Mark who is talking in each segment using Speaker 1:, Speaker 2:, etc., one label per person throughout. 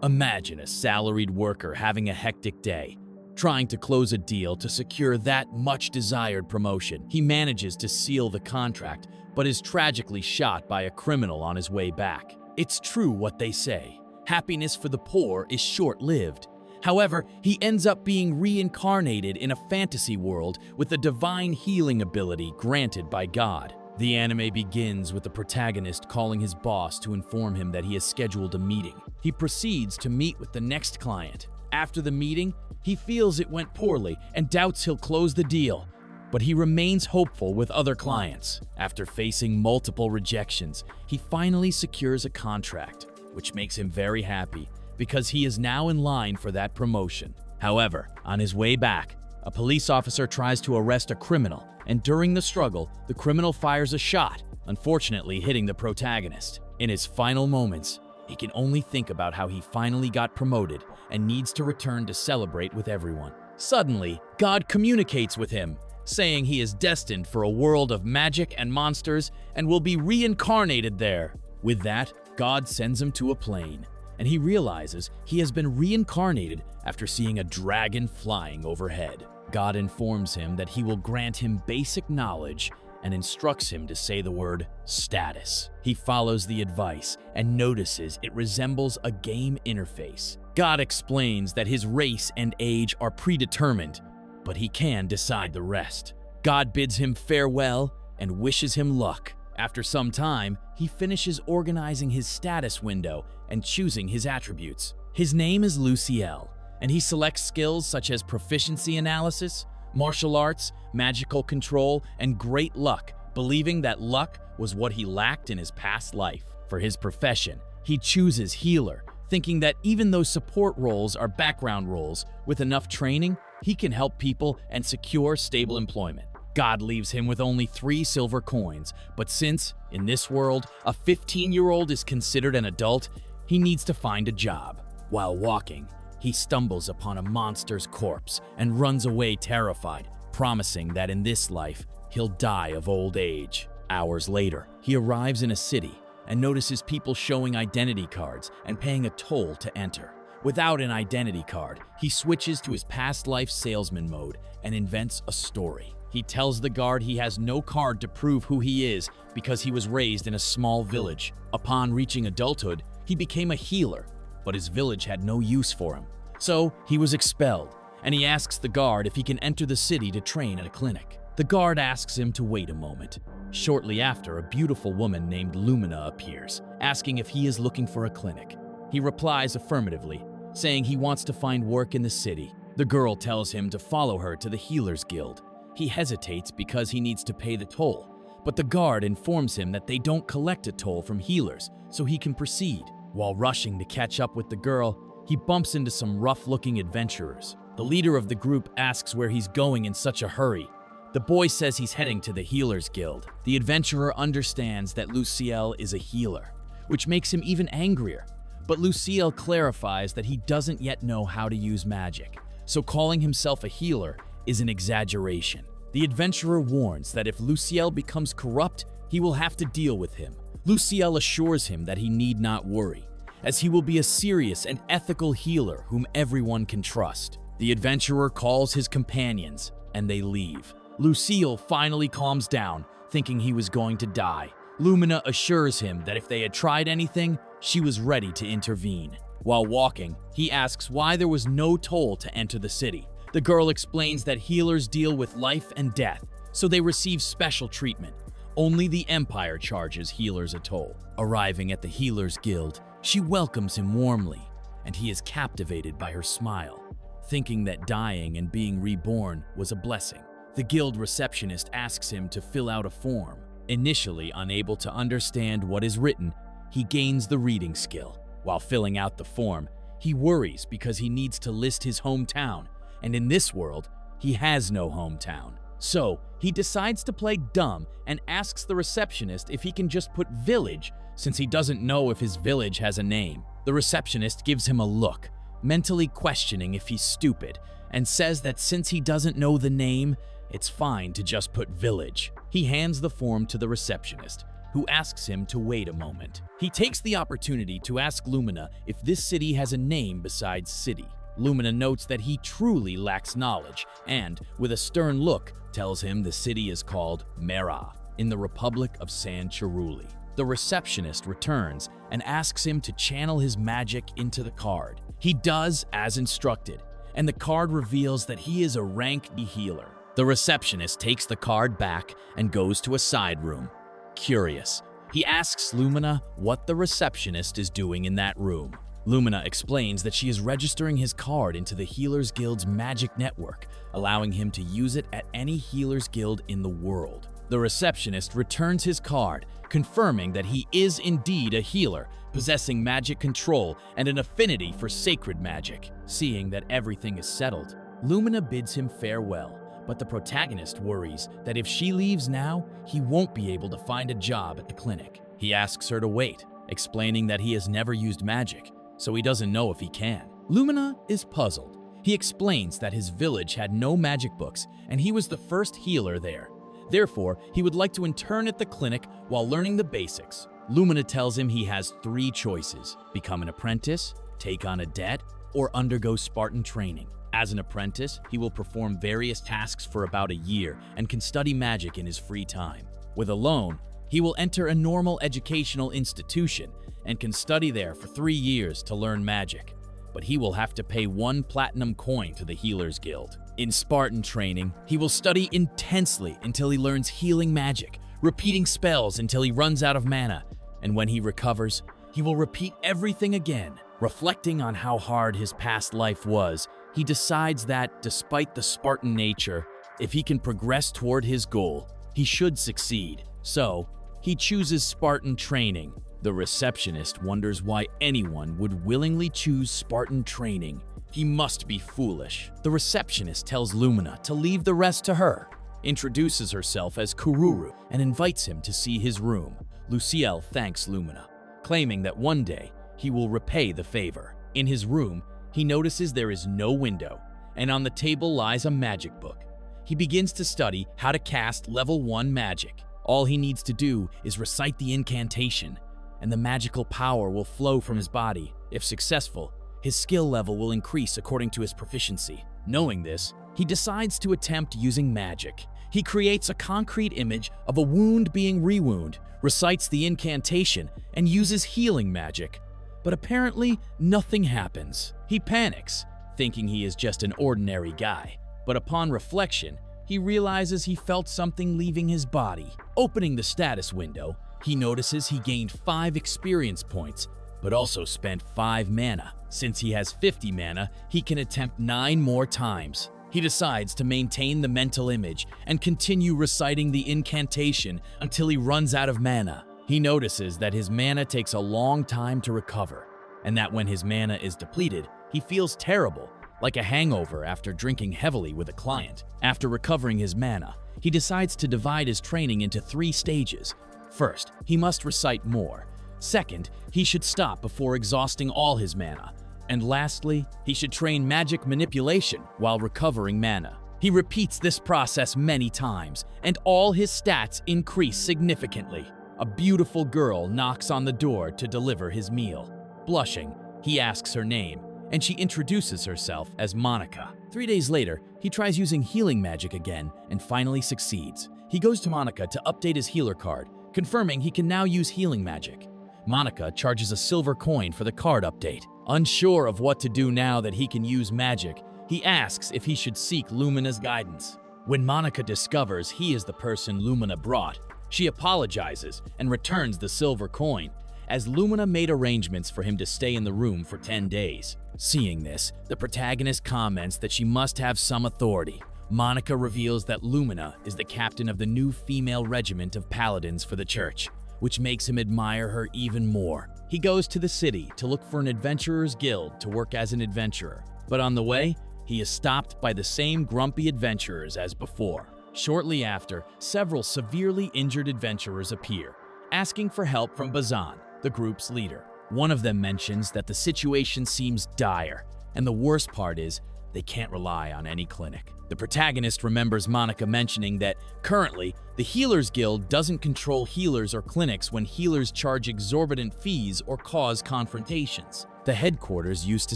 Speaker 1: Imagine a salaried worker having a hectic day, trying to close a deal to secure that much-desired promotion. He manages to seal the contract, but is tragically shot by a criminal on his way back. It's true what they say. Happiness for the poor is short-lived. However, he ends up being reincarnated in a fantasy world with a divine healing ability granted by God. The anime begins with the protagonist calling his boss to inform him that he has scheduled a meeting. He proceeds to meet with the next client. After the meeting, he feels it went poorly and doubts he'll close the deal, but he remains hopeful with other clients. After facing multiple rejections, he finally secures a contract, which makes him very happy because he is now in line for that promotion. However, on his way back, a police officer tries to arrest a criminal, and during the struggle, the criminal fires a shot, unfortunately hitting the protagonist. In his final moments, he can only think about how he finally got promoted and needs to return to celebrate with everyone. Suddenly, God communicates with him, saying he is destined for a world of magic and monsters and will be reincarnated there. With that, God sends him to a plane, and he realizes he has been reincarnated after seeing a dragon flying overhead. God informs him that he will grant him basic knowledge and instructs him to say the word status. He follows the advice and notices it resembles a game interface. God explains that his race and age are predetermined, but he can decide the rest. God bids him farewell and wishes him luck. After some time, he finishes organizing his status window and choosing his attributes. His name is Luciel, and he selects skills such as proficiency analysis, martial arts, magical control, and great luck, believing that luck was what he lacked in his past life. For his profession, he chooses healer, thinking that even though support roles are background roles, with enough training, he can help people and secure stable employment. God leaves him with only 3 silver coins, but since, in this world, a 15-year-old is considered an adult, he needs to find a job. While walking, he stumbles upon a monster's corpse and runs away terrified, promising that in this life, he'll die of old age. Hours later, he arrives in a city and notices people showing identity cards and paying a toll to enter. Without an identity card, he switches to his past life salesman mode and invents a story. He tells the guard he has no card to prove who he is because he was raised in a small village. Upon reaching adulthood, he became a healer, but his village had no use for him. So he was expelled, and he asks the guard if he can enter the city to train at a clinic. The guard asks him to wait a moment. Shortly after, a beautiful woman named Lumina appears, asking if he is looking for a clinic. He replies affirmatively, saying he wants to find work in the city. The girl tells him to follow her to the Healers Guild. He hesitates because he needs to pay the toll, but the guard informs him that they don't collect a toll from healers, so he can proceed. While rushing to catch up with the girl, he bumps into some rough-looking adventurers. The leader of the group asks where he's going in such a hurry. The boy says he's heading to the Healers Guild. The adventurer understands that Luciel is a healer, which makes him even angrier. But Luciel clarifies that he doesn't yet know how to use magic, so calling himself a healer is an exaggeration. The adventurer warns that if Luciel becomes corrupt, he will have to deal with him. Luciel assures him that he need not worry, as he will be a serious and ethical healer whom everyone can trust. The adventurer calls his companions, and they leave. Luciel finally calms down, thinking he was going to die. Lumina assures him that if they had tried anything, she was ready to intervene. While walking, he asks why there was no toll to enter the city. The girl explains that healers deal with life and death, so they receive special treatment. Only the Empire charges healers a toll. Arriving at the Healers Guild, she welcomes him warmly, and he is captivated by her smile, thinking that dying and being reborn was a blessing. The guild receptionist asks him to fill out a form. Initially unable to understand what is written, he gains the reading skill. While filling out the form, he worries because he needs to list his hometown, and in this world, he has no hometown. So, he decides to play dumb and asks the receptionist if he can just put village, since he doesn't know if his village has a name. The receptionist gives him a look, mentally questioning if he's stupid, and says that since he doesn't know the name, it's fine to just put village. He hands the form to the receptionist, who asks him to wait a moment. He takes the opportunity to ask Lumina if this city has a name besides city. Lumina notes that he truly lacks knowledge and, with a stern look, tells him the city is called Mera, in the Republic of San Charuli. The receptionist returns and asks him to channel his magic into the card. He does as instructed, and the card reveals that he is a rank D healer. The receptionist takes the card back and goes to a side room. Curious, he asks Lumina what the receptionist is doing in that room. Lumina explains that she is registering his card into the Healers Guild's magic network, allowing him to use it at any Healers Guild in the world. The receptionist returns his card, confirming that he is indeed a healer, possessing magic control and an affinity for sacred magic. Seeing that everything is settled, Lumina bids him farewell, but the protagonist worries that if she leaves now, he won't be able to find a job at the clinic. He asks her to wait, explaining that he has never used magic, so he doesn't know if he can. Lumina is puzzled. He explains that his village had no magic books and he was the first healer there. Therefore, he would like to intern at the clinic while learning the basics. Lumina tells him he has 3 choices: become an apprentice, take on a debt, or undergo Spartan training. As an apprentice, he will perform various tasks for about a year and can study magic in his free time. With a loan, he will enter a normal educational institution and can study there for 3 years to learn magic, but he will have to pay 1 platinum coin to the Healers Guild. In Spartan training, he will study intensely until he learns healing magic, repeating spells until he runs out of mana, and when he recovers, he will repeat everything again. Reflecting on how hard his past life was, he decides that, despite the Spartan nature, if he can progress toward his goal, he should succeed. So, he chooses Spartan training. The receptionist wonders why anyone would willingly choose Spartan training. He must be foolish. The receptionist tells Lumina to leave the rest to her, introduces herself as Kururu, and invites him to see his room. Luciel thanks Lumina, claiming that one day he will repay the favor. In his room, he notices there is no window, and on the table lies a magic book. He begins to study how to cast level 1 magic. All he needs to do is recite the incantation, and the magical power will flow from his body. If successful, his skill level will increase according to his proficiency. Knowing this, he decides to attempt using magic. He creates a concrete image of a wound being rewound, recites the incantation, and uses healing magic. But apparently, nothing happens. He panics, thinking he is just an ordinary guy. But upon reflection, he realizes he felt something leaving his body. Opening the status window, he notices he gained 5 experience points, but also spent 5 mana. Since he has 50 mana, he can attempt 9 more times. He decides to maintain the mental image and continue reciting the incantation until he runs out of mana. He notices that his mana takes a long time to recover, and that when his mana is depleted, he feels terrible, like a hangover after drinking heavily with a client. After recovering his mana, he decides to divide his training into 3 stages. First, he must recite more. Second, he should stop before exhausting all his mana. And lastly, he should train magic manipulation while recovering mana. He repeats this process many times, and all his stats increase significantly. A beautiful girl knocks on the door to deliver his meal. Blushing, he asks her name, and she introduces herself as Monica. 3 days later, he tries using healing magic again and finally succeeds. He goes to Monica to update his healer card, confirming he can now use healing magic. Monica charges a silver coin for the card update. Unsure of what to do now that he can use magic, he asks if he should seek Lumina's guidance. When Monica discovers he is the person Lumina brought, she apologizes and returns the silver coin, as Lumina made arrangements for him to stay in the room for 10 days. Seeing this, the protagonist comments that she must have some authority. Monica reveals that Lumina is the captain of the new female regiment of paladins for the church, which makes him admire her even more. He goes to the city to look for an adventurer's guild to work as an adventurer, but on the way, he is stopped by the same grumpy adventurers as before. Shortly after, several severely injured adventurers appear, asking for help from Bazan, the group's leader. One of them mentions that the situation seems dire, and the worst part is they can't rely on any clinic. The protagonist remembers Monica mentioning that currently, the Healers Guild doesn't control healers or clinics when healers charge exorbitant fees or cause confrontations. The headquarters used to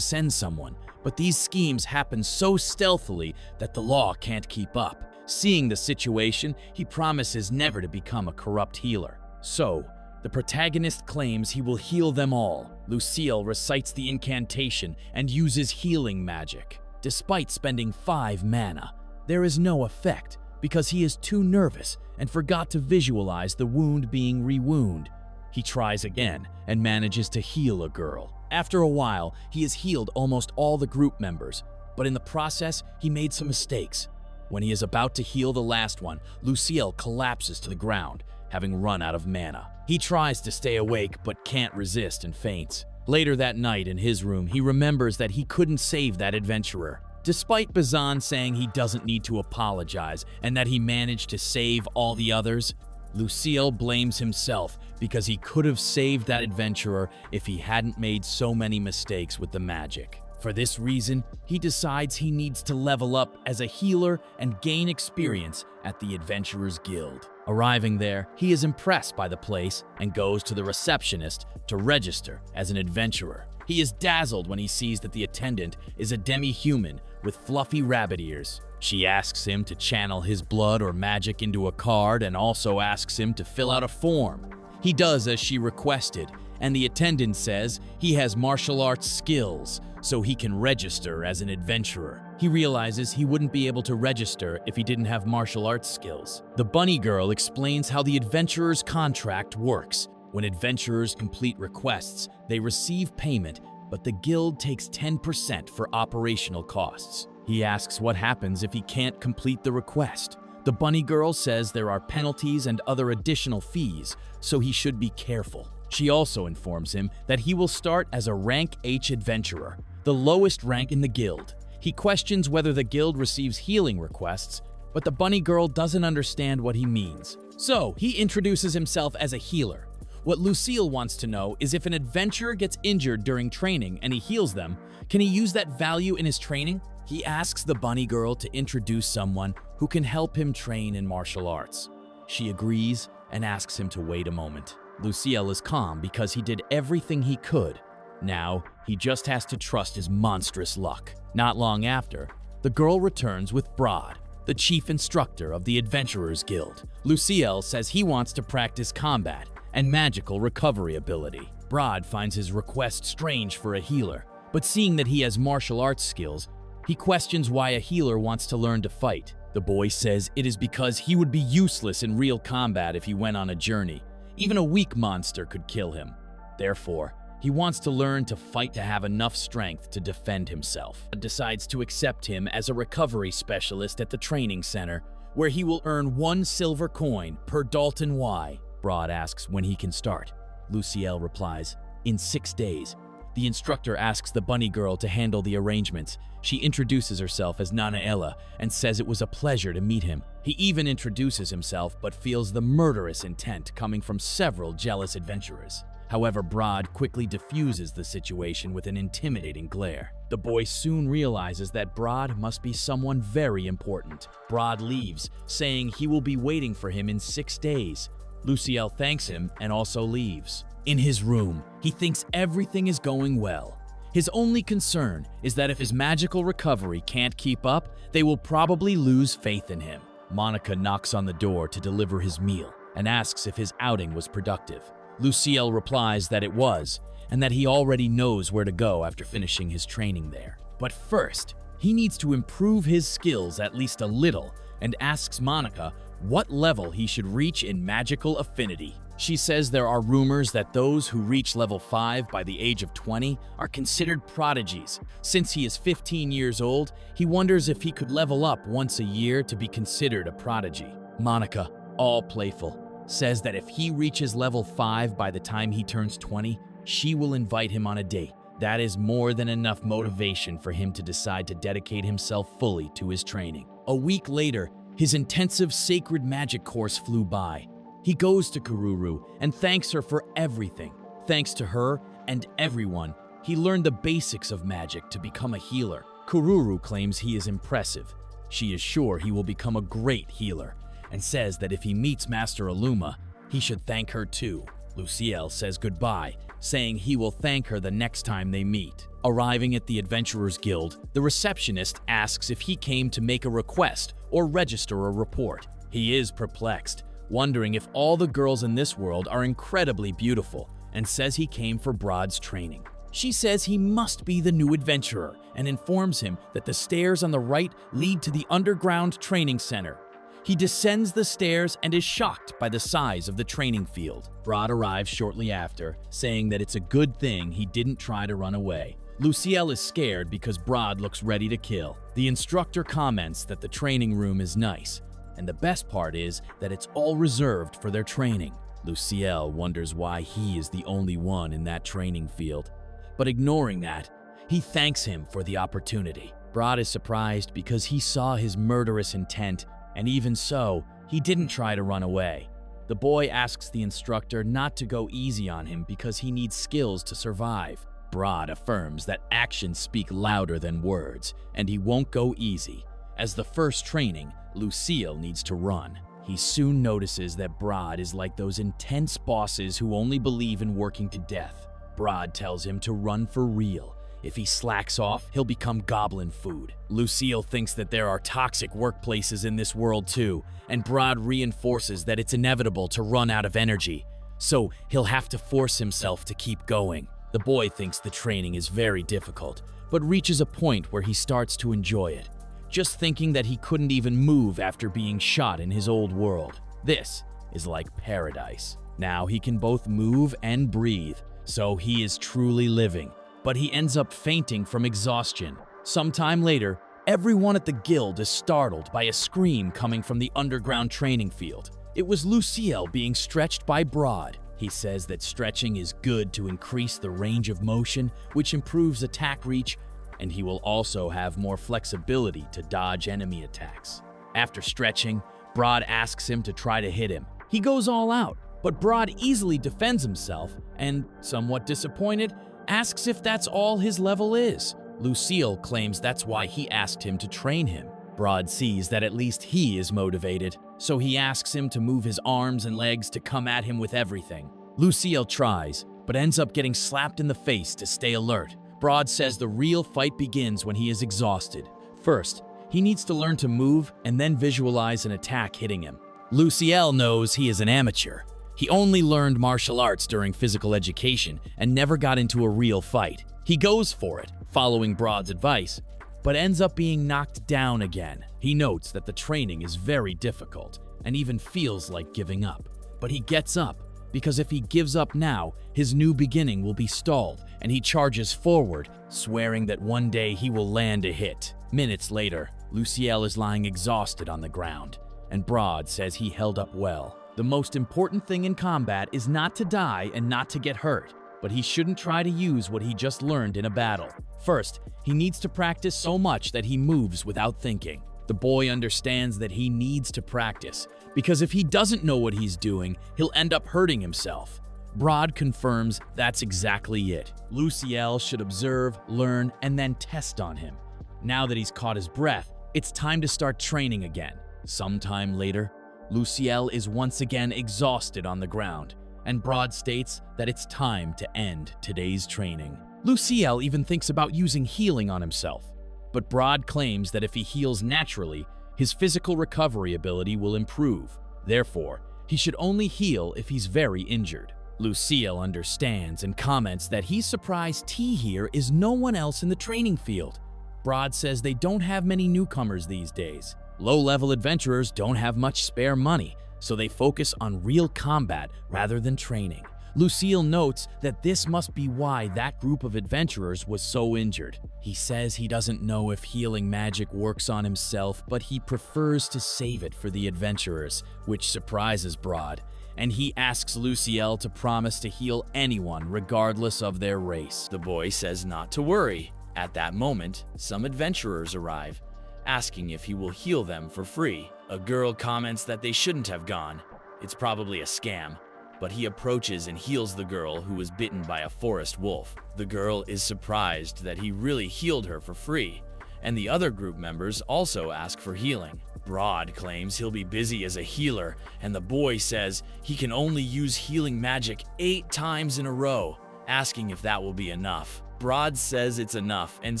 Speaker 1: send someone, but these schemes happen so stealthily that the law can't keep up. Seeing the situation, he promises never to become a corrupt healer. So, the protagonist claims he will heal them all. Lucille recites the incantation and uses healing magic. Despite spending 5 mana, there is no effect because he is too nervous and forgot to visualize the wound being rewound. He tries again and manages to heal a girl. After a while, he has healed almost all the group members, but in the process, he made some mistakes. When he is about to heal the last one, Lucille collapses to the ground, having run out of mana. He tries to stay awake but can't resist and faints. Later that night in his room, he remembers that he couldn't save that adventurer. Despite Bazan saying he doesn't need to apologize and that he managed to save all the others, Lucille blames himself because he could have saved that adventurer if he hadn't made so many mistakes with the magic. For this reason, he decides he needs to level up as a healer and gain experience at the Adventurers Guild. Arriving there, he is impressed by the place and goes to the receptionist to register as an adventurer. He is dazzled when he sees that the attendant is a demi-human with fluffy rabbit ears. She asks him to channel his blood or magic into a card and also asks him to fill out a form. He does as she requested, and the attendant says he has martial arts skills, so he can register as an adventurer. He realizes he wouldn't be able to register if he didn't have martial arts skills. The bunny girl explains how the adventurer's contract works. When adventurers complete requests, they receive payment, but the guild takes 10% for operational costs. He asks what happens if he can't complete the request. The bunny girl says there are penalties and other additional fees, so he should be careful. She also informs him that he will start as a rank H adventurer, the lowest rank in the guild. He questions whether the guild receives healing requests, but the bunny girl doesn't understand what he means. So, he introduces himself as a healer. What Lucille wants to know is if an adventurer gets injured during training and he heals them, can he use that value in his training? He asks the bunny girl to introduce someone who can help him train in martial arts. She agrees and asks him to wait a moment. Lucille is calm because he did everything he could. Now, he just has to trust his monstrous luck. Not long after, the girl returns with Brod, the chief instructor of the Adventurers Guild. Lucille says he wants to practice combat and magical recovery ability. Brod finds his request strange for a healer, but seeing that he has martial arts skills, he questions why a healer wants to learn to fight. The boy says it is because he would be useless in real combat if he went on a journey. Even a weak monster could kill him. Therefore, he wants to learn to fight to have enough strength to defend himself. He decides to accept him as a recovery specialist at the training center, where he will earn 1 silver coin per Dalton Y. Brod asks when he can start. Lucille replies, in 6 days. The instructor asks the bunny girl to handle the arrangements. She introduces herself as Nana Ella and says it was a pleasure to meet him. He even introduces himself but feels the murderous intent coming from several jealous adventurers. However, Brod quickly diffuses the situation with an intimidating glare. The boy soon realizes that Brod must be someone very important. Brod leaves, saying he will be waiting for him in 6 days. Lucille thanks him and also leaves. In his room, he thinks everything is going well. His only concern is that if his magical recovery can't keep up, they will probably lose faith in him. Monica knocks on the door to deliver his meal and asks if his outing was productive. Lucille replies that it was, and that he already knows where to go after finishing his training there. But first, he needs to improve his skills at least a little and asks Monica what level he should reach in magical affinity. She says there are rumors that those who reach level 5 by the age of 20 are considered prodigies. Since he is 15 years old, he wonders if he could level up once a year to be considered a prodigy. Monica, all playful, says that if he reaches level 5 by the time he turns 20, she will invite him on a date. That is more than enough motivation for him to decide to dedicate himself fully to his training. A week later, his intensive sacred magic course flew by. He goes to Kururu and thanks her for everything. Thanks to her and everyone, he learned the basics of magic to become a healer. Kururu claims he is impressive. She is sure he will become a great healer, and says that if he meets Master Illuma, he should thank her too. Luciel says goodbye, saying he will thank her the next time they meet. Arriving at the Adventurers Guild, the receptionist asks if he came to make a request or register a report. He is perplexed, wondering if all the girls in this world are incredibly beautiful, and says he came for Brod's training. She says he must be the new adventurer and informs him that the stairs on the right lead to the underground training center. He descends the stairs and is shocked by the size of the training field. Brod arrives shortly after, saying that it's a good thing he didn't try to run away. Luciel is scared because Brod looks ready to kill. The instructor comments that the training room is nice, and the best part is that it's all reserved for their training. Luciel wonders why he is the only one in that training field. But ignoring that, he thanks him for the opportunity. Brod is surprised because he saw his murderous intent, and even so, he didn't try to run away. The boy asks the instructor not to go easy on him because he needs skills to survive. Brod affirms that actions speak louder than words, and he won't go easy. As the first training, Luciel needs to run. He soon notices that Brod is like those intense bosses who only believe in working to death. Brod tells him to run for real. If he slacks off, he'll become goblin food. Luciel thinks that there are toxic workplaces in this world too, and Brod reinforces that it's inevitable to run out of energy, so he'll have to force himself to keep going. The boy thinks the training is very difficult, but reaches a point where he starts to enjoy it, just thinking that he couldn't even move after being shot in his old world. This is like paradise. Now he can both move and breathe, so he is truly living. But he ends up fainting from exhaustion. Sometime later, everyone at the guild is startled by a scream coming from the underground training field. It was Luciel being stretched by Brod. He says that stretching is good to increase the range of motion, which improves attack reach, and he will also have more flexibility to dodge enemy attacks. After stretching, Brod asks him to try to hit him. He goes all out, but Brod easily defends himself and, somewhat disappointed, asks if that's all his level is. Luciel claims that's why he asked him to train him. Brod sees that at least he is motivated, so he asks him to move his arms and legs to come at him with everything. Luciel tries, but ends up getting slapped in the face to stay alert. Brod says the real fight begins when he is exhausted. First, he needs to learn to move and then visualize an attack hitting him. Luciel knows he is an amateur. He only learned martial arts during physical education and never got into a real fight. He goes for it, following Brod's advice, but ends up being knocked down again. He notes that the training is very difficult and even feels like giving up. But he gets up, because if he gives up now, his new beginning will be stalled, and he charges forward, swearing that one day he will land a hit. Minutes later, Luciel is lying exhausted on the ground, and Brod says he held up well. The most important thing in combat is not to die and not to get hurt, but he shouldn't try to use what he just learned in a battle. First, he needs to practice so much that he moves without thinking. The boy understands that he needs to practice, because if he doesn't know what he's doing, he'll end up hurting himself. Brod confirms that's exactly it. Luciel should observe, learn, and then test on him. Now that he's caught his breath, it's time to start training again. Sometime later, Luciel is once again exhausted on the ground, and Brod states that it's time to end today's training. Luciel even thinks about using healing on himself, but Brod claims that if he heals naturally, his physical recovery ability will improve. Therefore, he should only heal if he's very injured. Luciel understands and comments that he's surprised T here is no one else in the training field. Brod says they don't have many newcomers these days. Low-level adventurers don't have much spare money, so they focus on real combat rather than training. Luciel notes that this must be why that group of adventurers was so injured. He says he doesn't know if healing magic works on himself, but he prefers to save it for the adventurers, which surprises Brod, and he asks Luciel to promise to heal anyone regardless of their race. The boy says not to worry. At that moment, some adventurers arrive, asking if he will heal them for free. A girl comments that they shouldn't have gone. It's probably a scam, but he approaches and heals the girl who was bitten by a forest wolf. The girl is surprised that he really healed her for free and the other group members also ask for healing. Broad claims he'll be busy as a healer, and the boy says he can only use healing magic 8 times in a row, asking if that will be enough. Broad says it's enough and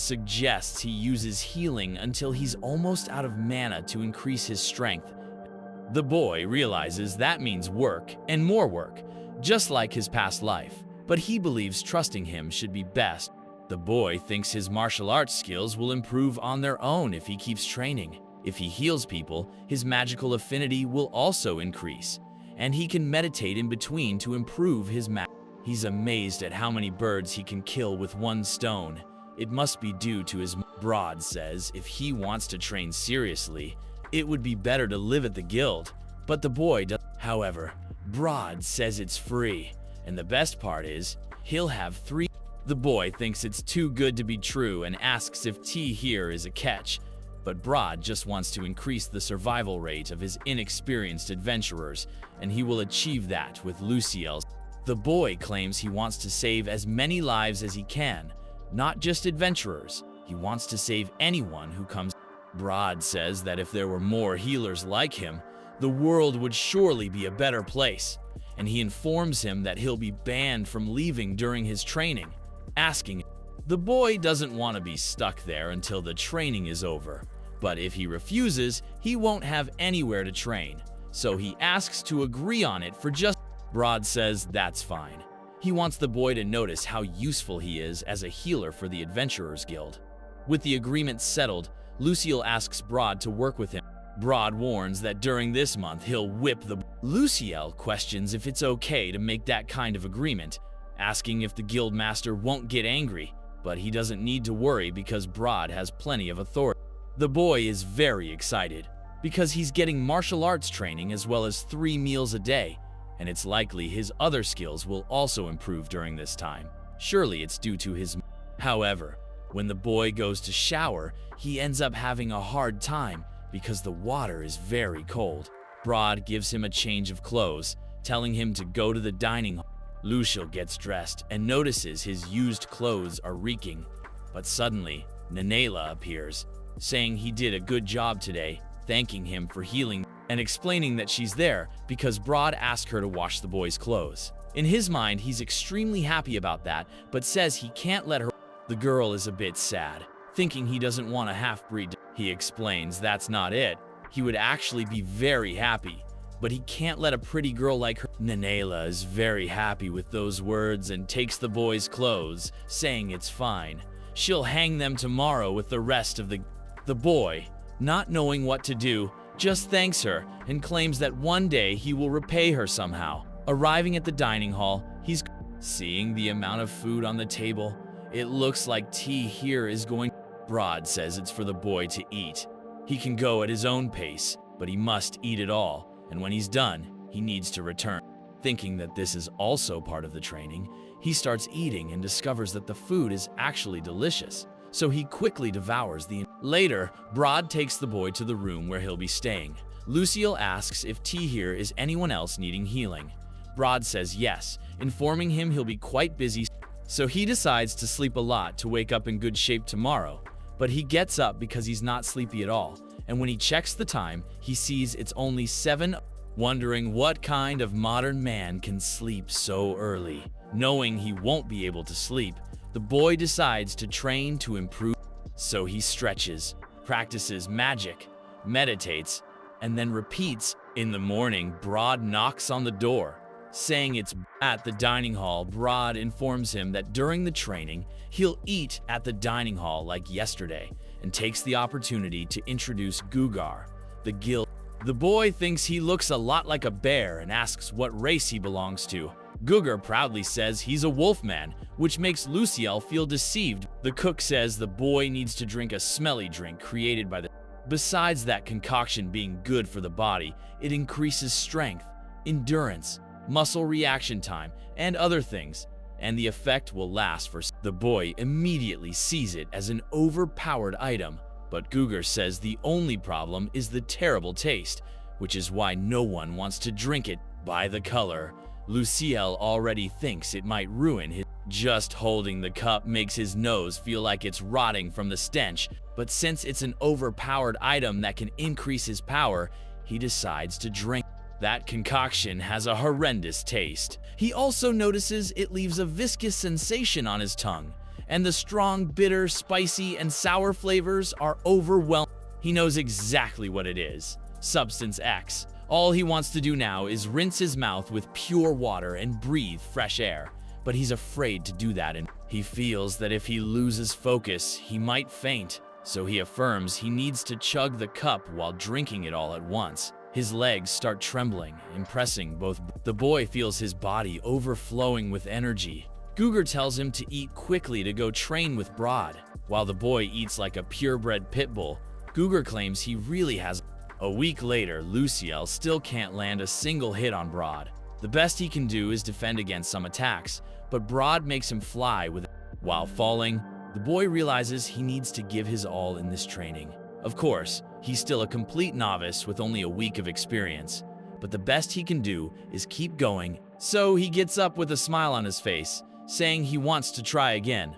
Speaker 1: suggests he uses healing until he's almost out of mana to increase his strength. The boy realizes that means work and more work, just like his past life, but he believes trusting him should be best. The boy thinks his martial arts skills will improve on their own if he keeps training. If he heals people, his magical affinity will also increase, and he can meditate in between to improve his magic. He's amazed at how many birds he can kill with one stone. It must be due to his. Broad says if he wants to train seriously, it would be better to live at the guild, but the boy does. However, Broad says it's free, and the best part is, he'll have 3. The boy thinks it's too good to be true and asks if tea here is a catch, but Broad just wants to increase the survival rate of his inexperienced adventurers, and he will achieve that with Luciel's. The boy claims he wants to save as many lives as he can, not just adventurers. He wants to save anyone who comes. Broad says that if there were more healers like him, the world would surely be a better place, and he informs him that he'll be banned from leaving during his training, asking. The boy doesn't want to be stuck there until the training is over, but if he refuses, he won't have anywhere to train, so he asks to agree on it for just. Broad says that's fine. He wants the boy to notice how useful he is as a healer for the Adventurers Guild. With the agreement settled, Luciel asks Broad to work with him. Broad warns that during this month he'll whip the. Luciel questions if it's okay to make that kind of agreement, asking if the guild master won't get angry, but he doesn't need to worry because Broad has plenty of authority. The boy is very excited because he's getting martial arts training as well as 3 meals a day, and it's likely his other skills will also improve during this time. Surely it's due to his. However, when the boy goes to shower, he ends up having a hard time because the water is very cold. Broad gives him a change of clothes, telling him to go to the dining hall. Luciel gets dressed and notices his used clothes are reeking, but suddenly Nanela appears, saying he did a good job today, thanking him for healing and explaining that she's there because Broad asked her to wash the boy's clothes. In his mind, he's extremely happy about that, but says he can't let her. The girl is a bit sad, thinking he doesn't want a half-breed. He explains that's not it. He would actually be very happy, but he can't let a pretty girl like her. Nanela is very happy with those words and takes the boy's clothes, saying it's fine. She'll hang them tomorrow with the rest of the. The boy, not knowing what to do, just thanks her and claims that one day he will repay her somehow. Arriving at the dining hall, he's seeing the amount of food on the table. It looks like tea here is going. Broad says it's for the boy to eat. He can go at his own pace, but he must eat it all, and when he's done, he needs to return. Thinking that this is also part of the training, he starts eating and discovers that the food is actually delicious, so he quickly devours the. Later, Broad takes the boy to the room where he'll be staying. Luciel asks if T here is anyone else needing healing. Broad says yes, informing him he'll be quite busy, so he decides to sleep a lot to wake up in good shape tomorrow. But he gets up because he's not sleepy at all, and when he checks the time, he sees it's only 7. Wondering what kind of modern man can sleep so early. Knowing he won't be able to sleep, the boy decides to train to improve. So he stretches, practices magic, meditates, and then repeats. In the morning, Broad knocks on the door, saying it's at the dining hall. Broad informs him that during the training, he'll eat at the dining hall like yesterday, and takes the opportunity to introduce Gugar, the guild. The boy thinks he looks a lot like a bear and asks what race he belongs to. Gugar proudly says he's a wolfman, which makes Luciel feel deceived. The cook says the boy needs to drink a smelly drink created by the. Besides that concoction being good for the body, it increases strength, endurance, muscle reaction time, and other things, and the effect will last for. The boy immediately sees it as an overpowered item, but Gugar says the only problem is the terrible taste, which is why no one wants to drink it. By the color, Lucille already thinks it might ruin his. Just holding the cup makes his nose feel like it's rotting from the stench, but since it's an overpowered item that can increase his power, he decides to drink. That concoction has a horrendous taste. He also notices it leaves a viscous sensation on his tongue, and the strong, bitter, spicy, and sour flavors are overwhelming. He knows exactly what it is. Substance X. All he wants to do now is rinse his mouth with pure water and breathe fresh air, but he's afraid to do that, and he feels that if he loses focus, he might faint, so he affirms he needs to chug the cup while drinking it all at once. His legs start trembling, impressing both. The boy feels his body overflowing with energy. Cougar tells him to eat quickly to go train with Broad. While the boy eats like a purebred pit bull, Cougar claims he really has. A week later, Lucille still can't land a single hit on Broad. The best he can do is defend against some attacks, but Broad makes him fly with. While falling, the boy realizes he needs to give his all in this training. Of course, he's still a complete novice with only a week of experience, but the best he can do is keep going, so he gets up with a smile on his face, saying he wants to try again.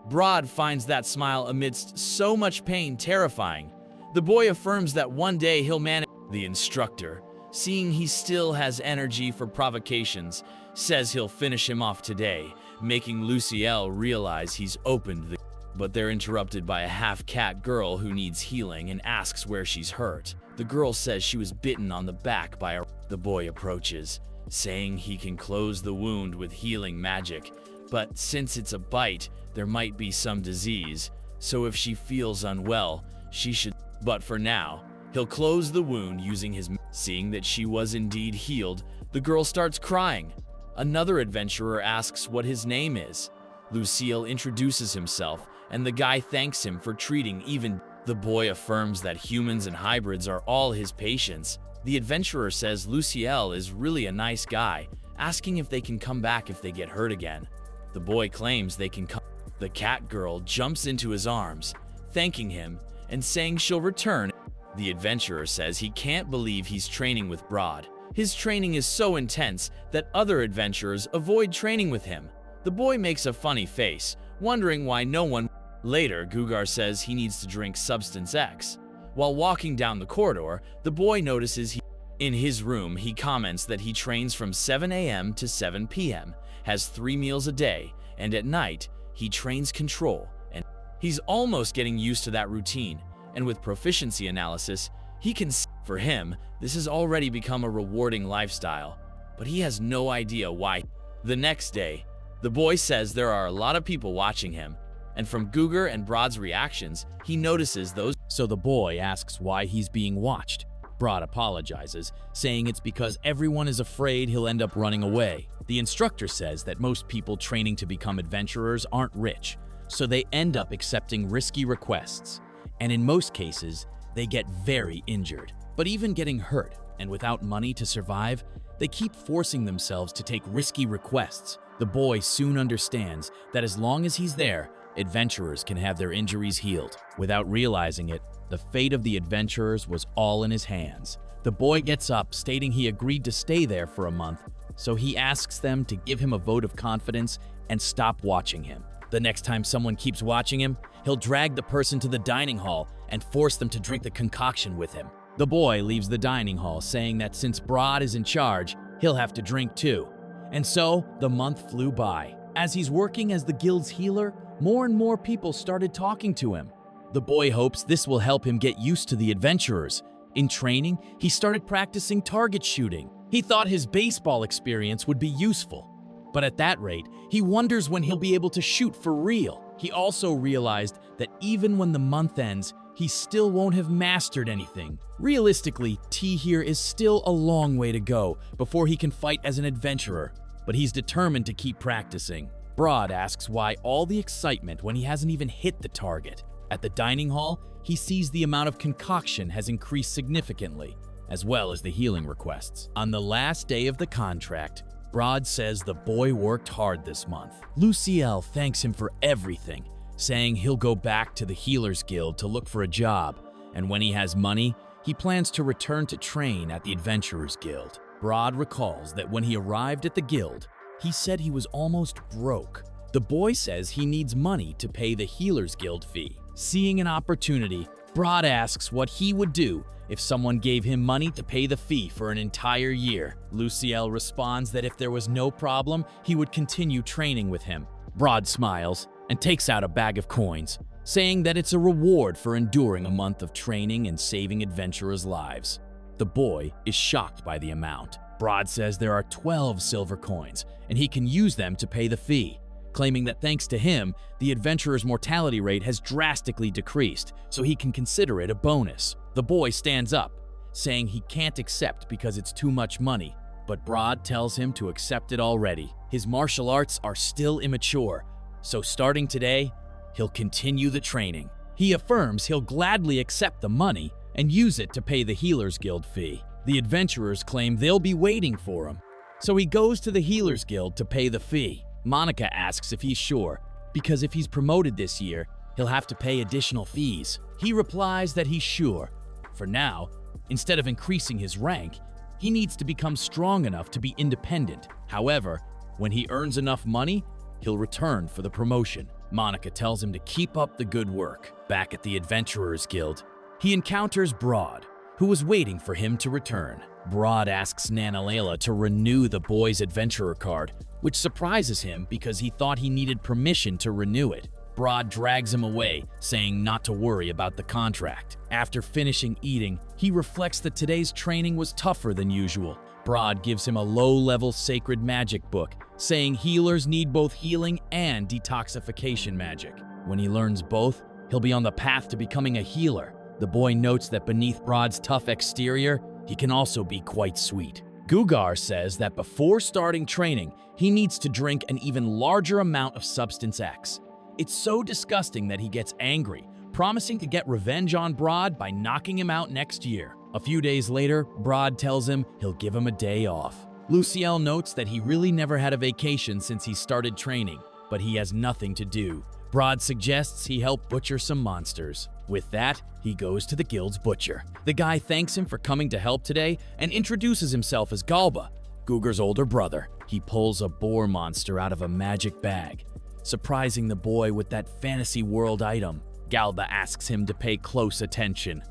Speaker 1: Broad finds that smile amidst so much pain terrifying. The boy affirms that one day he'll manage. The instructor, seeing he still has energy for provocations, says he'll finish him off today, making Lucille realize he's opened the. But they're interrupted by a half-cat girl who needs healing and asks where she's hurt. The girl says she was bitten on the back by a. The boy approaches, saying he can close the wound with healing magic, but since it's a bite, there might be some disease, so if she feels unwell, she should. But for now, he'll close the wound using his. Seeing that she was indeed healed, the girl starts crying. Another adventurer asks what his name is. Lucille introduces himself, and the guy thanks him for treating even. The boy affirms that humans and hybrids are all his patients. The adventurer says Lucille is really a nice guy, asking if they can come back if they get hurt again. The boy claims they can come. The cat girl jumps into his arms, thanking him and saying she'll return. The adventurer says he can't believe he's training with Broad. His training is so intense that other adventurers avoid training with him. The boy makes a funny face, wondering why no one. Later, Gugar says he needs to drink Substance X. While walking down the corridor, the boy notices in his room he comments that he trains from 7 a.m. to 7 p.m., has 3 meals a day, and at night, he trains control. And he's almost getting used to that routine, and with proficiency analysis, he can see. For him, this has already become a rewarding lifestyle, but he has no idea why. The next day, the boy says there are a lot of people watching him, and from Gugar and Broad's reactions, he notices those. So the boy asks why he's being watched. Broad apologizes, saying it's because everyone is afraid he'll end up running away. The instructor says that most people training to become adventurers aren't rich, so they end up accepting risky requests, and in most cases, they get very injured. But even getting hurt and without money to survive, they keep forcing themselves to take risky requests. The boy soon understands that as long as he's there, adventurers can have their injuries healed. Without realizing it, the fate of the adventurers was all in his hands. The boy gets up, stating he agreed to stay there for a month, so he asks them to give him a vote of confidence and stop watching him. The next time someone keeps watching him, he'll drag the person to the dining hall and force them to drink the concoction with him. The boy leaves the dining hall, saying that since Broad is in charge, he'll have to drink too. And so, the month flew by. As he's working as the guild's healer, more and more people started talking to him. The boy hopes this will help him get used to the adventurers. In training, he started practicing target shooting. He thought his baseball experience would be useful. But at that rate, he wonders when he'll be able to shoot for real. He also realized that even when the month ends, he still won't have mastered anything. Realistically, T here is still a long way to go before he can fight as an adventurer, but he's determined to keep practicing. Broad asks why all the excitement when he hasn't even hit the target. At the dining hall, he sees the amount of concoction has increased significantly, as well as the healing requests. On the last day of the contract, Broad says the boy worked hard this month. Lucille thanks him for everything, saying he'll go back to the Healers Guild to look for a job, and when he has money, he plans to return to train at the Adventurers Guild. Brod recalls that when he arrived at the guild, he said he was almost broke. The boy says he needs money to pay the Healers Guild fee. Seeing an opportunity, Brod asks what he would do if someone gave him money to pay the fee for an entire year. Luciel responds that if there was no problem, he would continue training with him. Brod smiles and takes out a bag of coins, saying that it's a reward for enduring a month of training and saving adventurers' lives. The boy is shocked by the amount. Brod says there are 12 silver coins, and he can use them to pay the fee, claiming that thanks to him, the adventurer's mortality rate has drastically decreased, so he can consider it a bonus. The boy stands up, saying he can't accept because it's too much money, but Brod tells him to accept it already. His martial arts are still immature, so starting today, he'll continue the training. He affirms he'll gladly accept the money and use it to pay the Healers Guild fee. The adventurers claim they'll be waiting for him, so he goes to the Healers Guild to pay the fee. Monica asks if he's sure, because if he's promoted this year, he'll have to pay additional fees. He replies that he's sure. For now, instead of increasing his rank, he needs to become strong enough to be independent. However, when he earns enough money, he'll return for the promotion. Monica tells him to keep up the good work. Back at the Adventurers Guild, he encounters Brod, who was waiting for him to return. Brod asks Nana Layla to renew the boy's adventurer card, which surprises him because he thought he needed permission to renew it. Brod drags him away, saying not to worry about the contract. After finishing eating, he reflects that today's training was tougher than usual. Brod gives him a low-level sacred magic book, saying healers need both healing and detoxification magic. When he learns both, he'll be on the path to becoming a healer. The boy notes that beneath Brod's tough exterior, he can also be quite sweet. Gugar says that before starting training, he needs to drink an even larger amount of Substance X. It's so disgusting that he gets angry, promising to get revenge on Brod by knocking him out next year. A few days later, Brod tells him he'll give him a day off. Luciel notes that he really never had a vacation since he started training, but he has nothing to do. Brod suggests he help butcher some monsters. With that, he goes to the guild's butcher. The guy thanks him for coming to help today and introduces himself as Galba, Gugar's older brother. He pulls a boar monster out of a magic bag, surprising the boy with that fantasy world item. Galba asks him to pay close attention.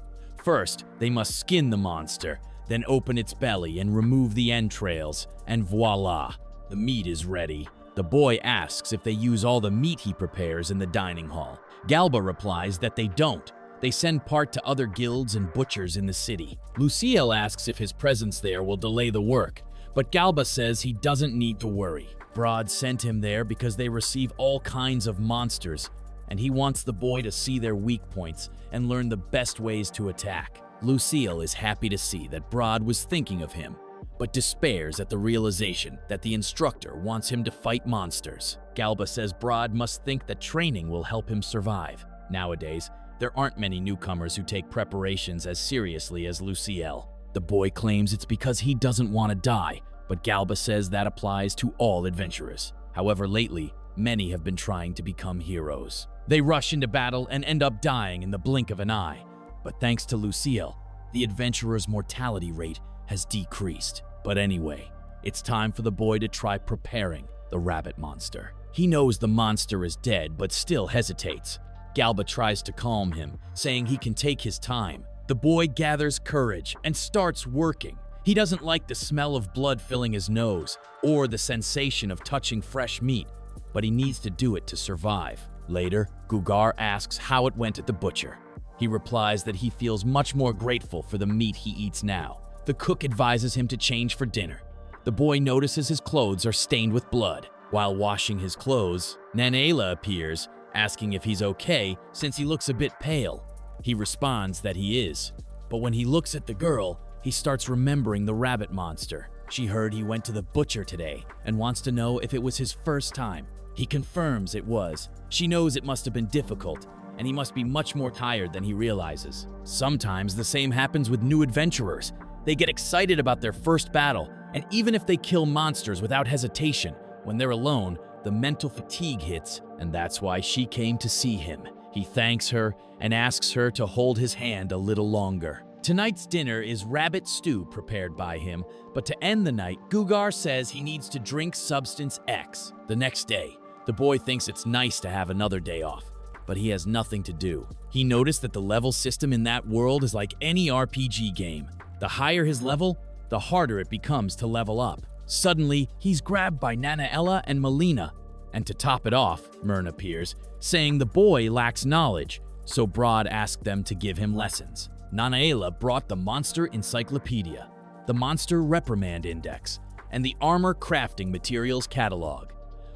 Speaker 1: First, they must skin the monster, then open its belly and remove the entrails, and voila, the meat is ready. The boy asks if they use all the meat he prepares in the dining hall. Galba replies that they don't. They send part to other guilds and butchers in the city. Luciel asks if his presence there will delay the work, but Galba says he doesn't need to worry. Brod sent him there because they receive all kinds of monsters, and he wants the boy to see their weak points and learn the best ways to attack. Luciel is happy to see that Brod was thinking of him, but despairs at the realization that the instructor wants him to fight monsters. Galba says Brod must think that training will help him survive. Nowadays, there aren't many newcomers who take preparations as seriously as Luciel. The boy claims it's because he doesn't want to die, but Galba says that applies to all adventurers. However, lately, many have been trying to become heroes. They rush into battle and end up dying in the blink of an eye. But thanks to Luciel, the adventurer's mortality rate has decreased. But anyway, it's time for the boy to try preparing the rabbit monster. He knows the monster is dead, but still hesitates. Galba tries to calm him, saying he can take his time. The boy gathers courage and starts working. He doesn't like the smell of blood filling his nose or the sensation of touching fresh meat, but he needs to do it to survive. Later, Gugar asks how it went at the butcher. He replies that he feels much more grateful for the meat he eats now. The cook advises him to change for dinner. The boy notices his clothes are stained with blood. While washing his clothes, Nanela appears, asking if he's okay since he looks a bit pale. He responds that he is, but when he looks at the girl, he starts remembering the rabbit monster. She heard he went to the butcher today and wants to know if it was his first time. He confirms it was. She knows it must have been difficult, and he must be much more tired than he realizes. Sometimes the same happens with new adventurers. They get excited about their first battle, and even if they kill monsters without hesitation, when they're alone, the mental fatigue hits, and that's why she came to see him. He thanks her and asks her to hold his hand a little longer. Tonight's dinner is rabbit stew prepared by him, but to end the night, Gugar says he needs to drink substance X. The next day, the boy thinks it's nice to have another day off, but he has nothing to do. He noticed that the level system in that world is like any RPG game. The higher his level, the harder it becomes to level up. Suddenly, he's grabbed by Nanaella and Melina, and to top it off, Myrn appears, saying the boy lacks knowledge, so Broad asked them to give him lessons. Nanaella brought the Monster Encyclopedia, the Monster Reprimand Index, and the Armor Crafting Materials Catalog,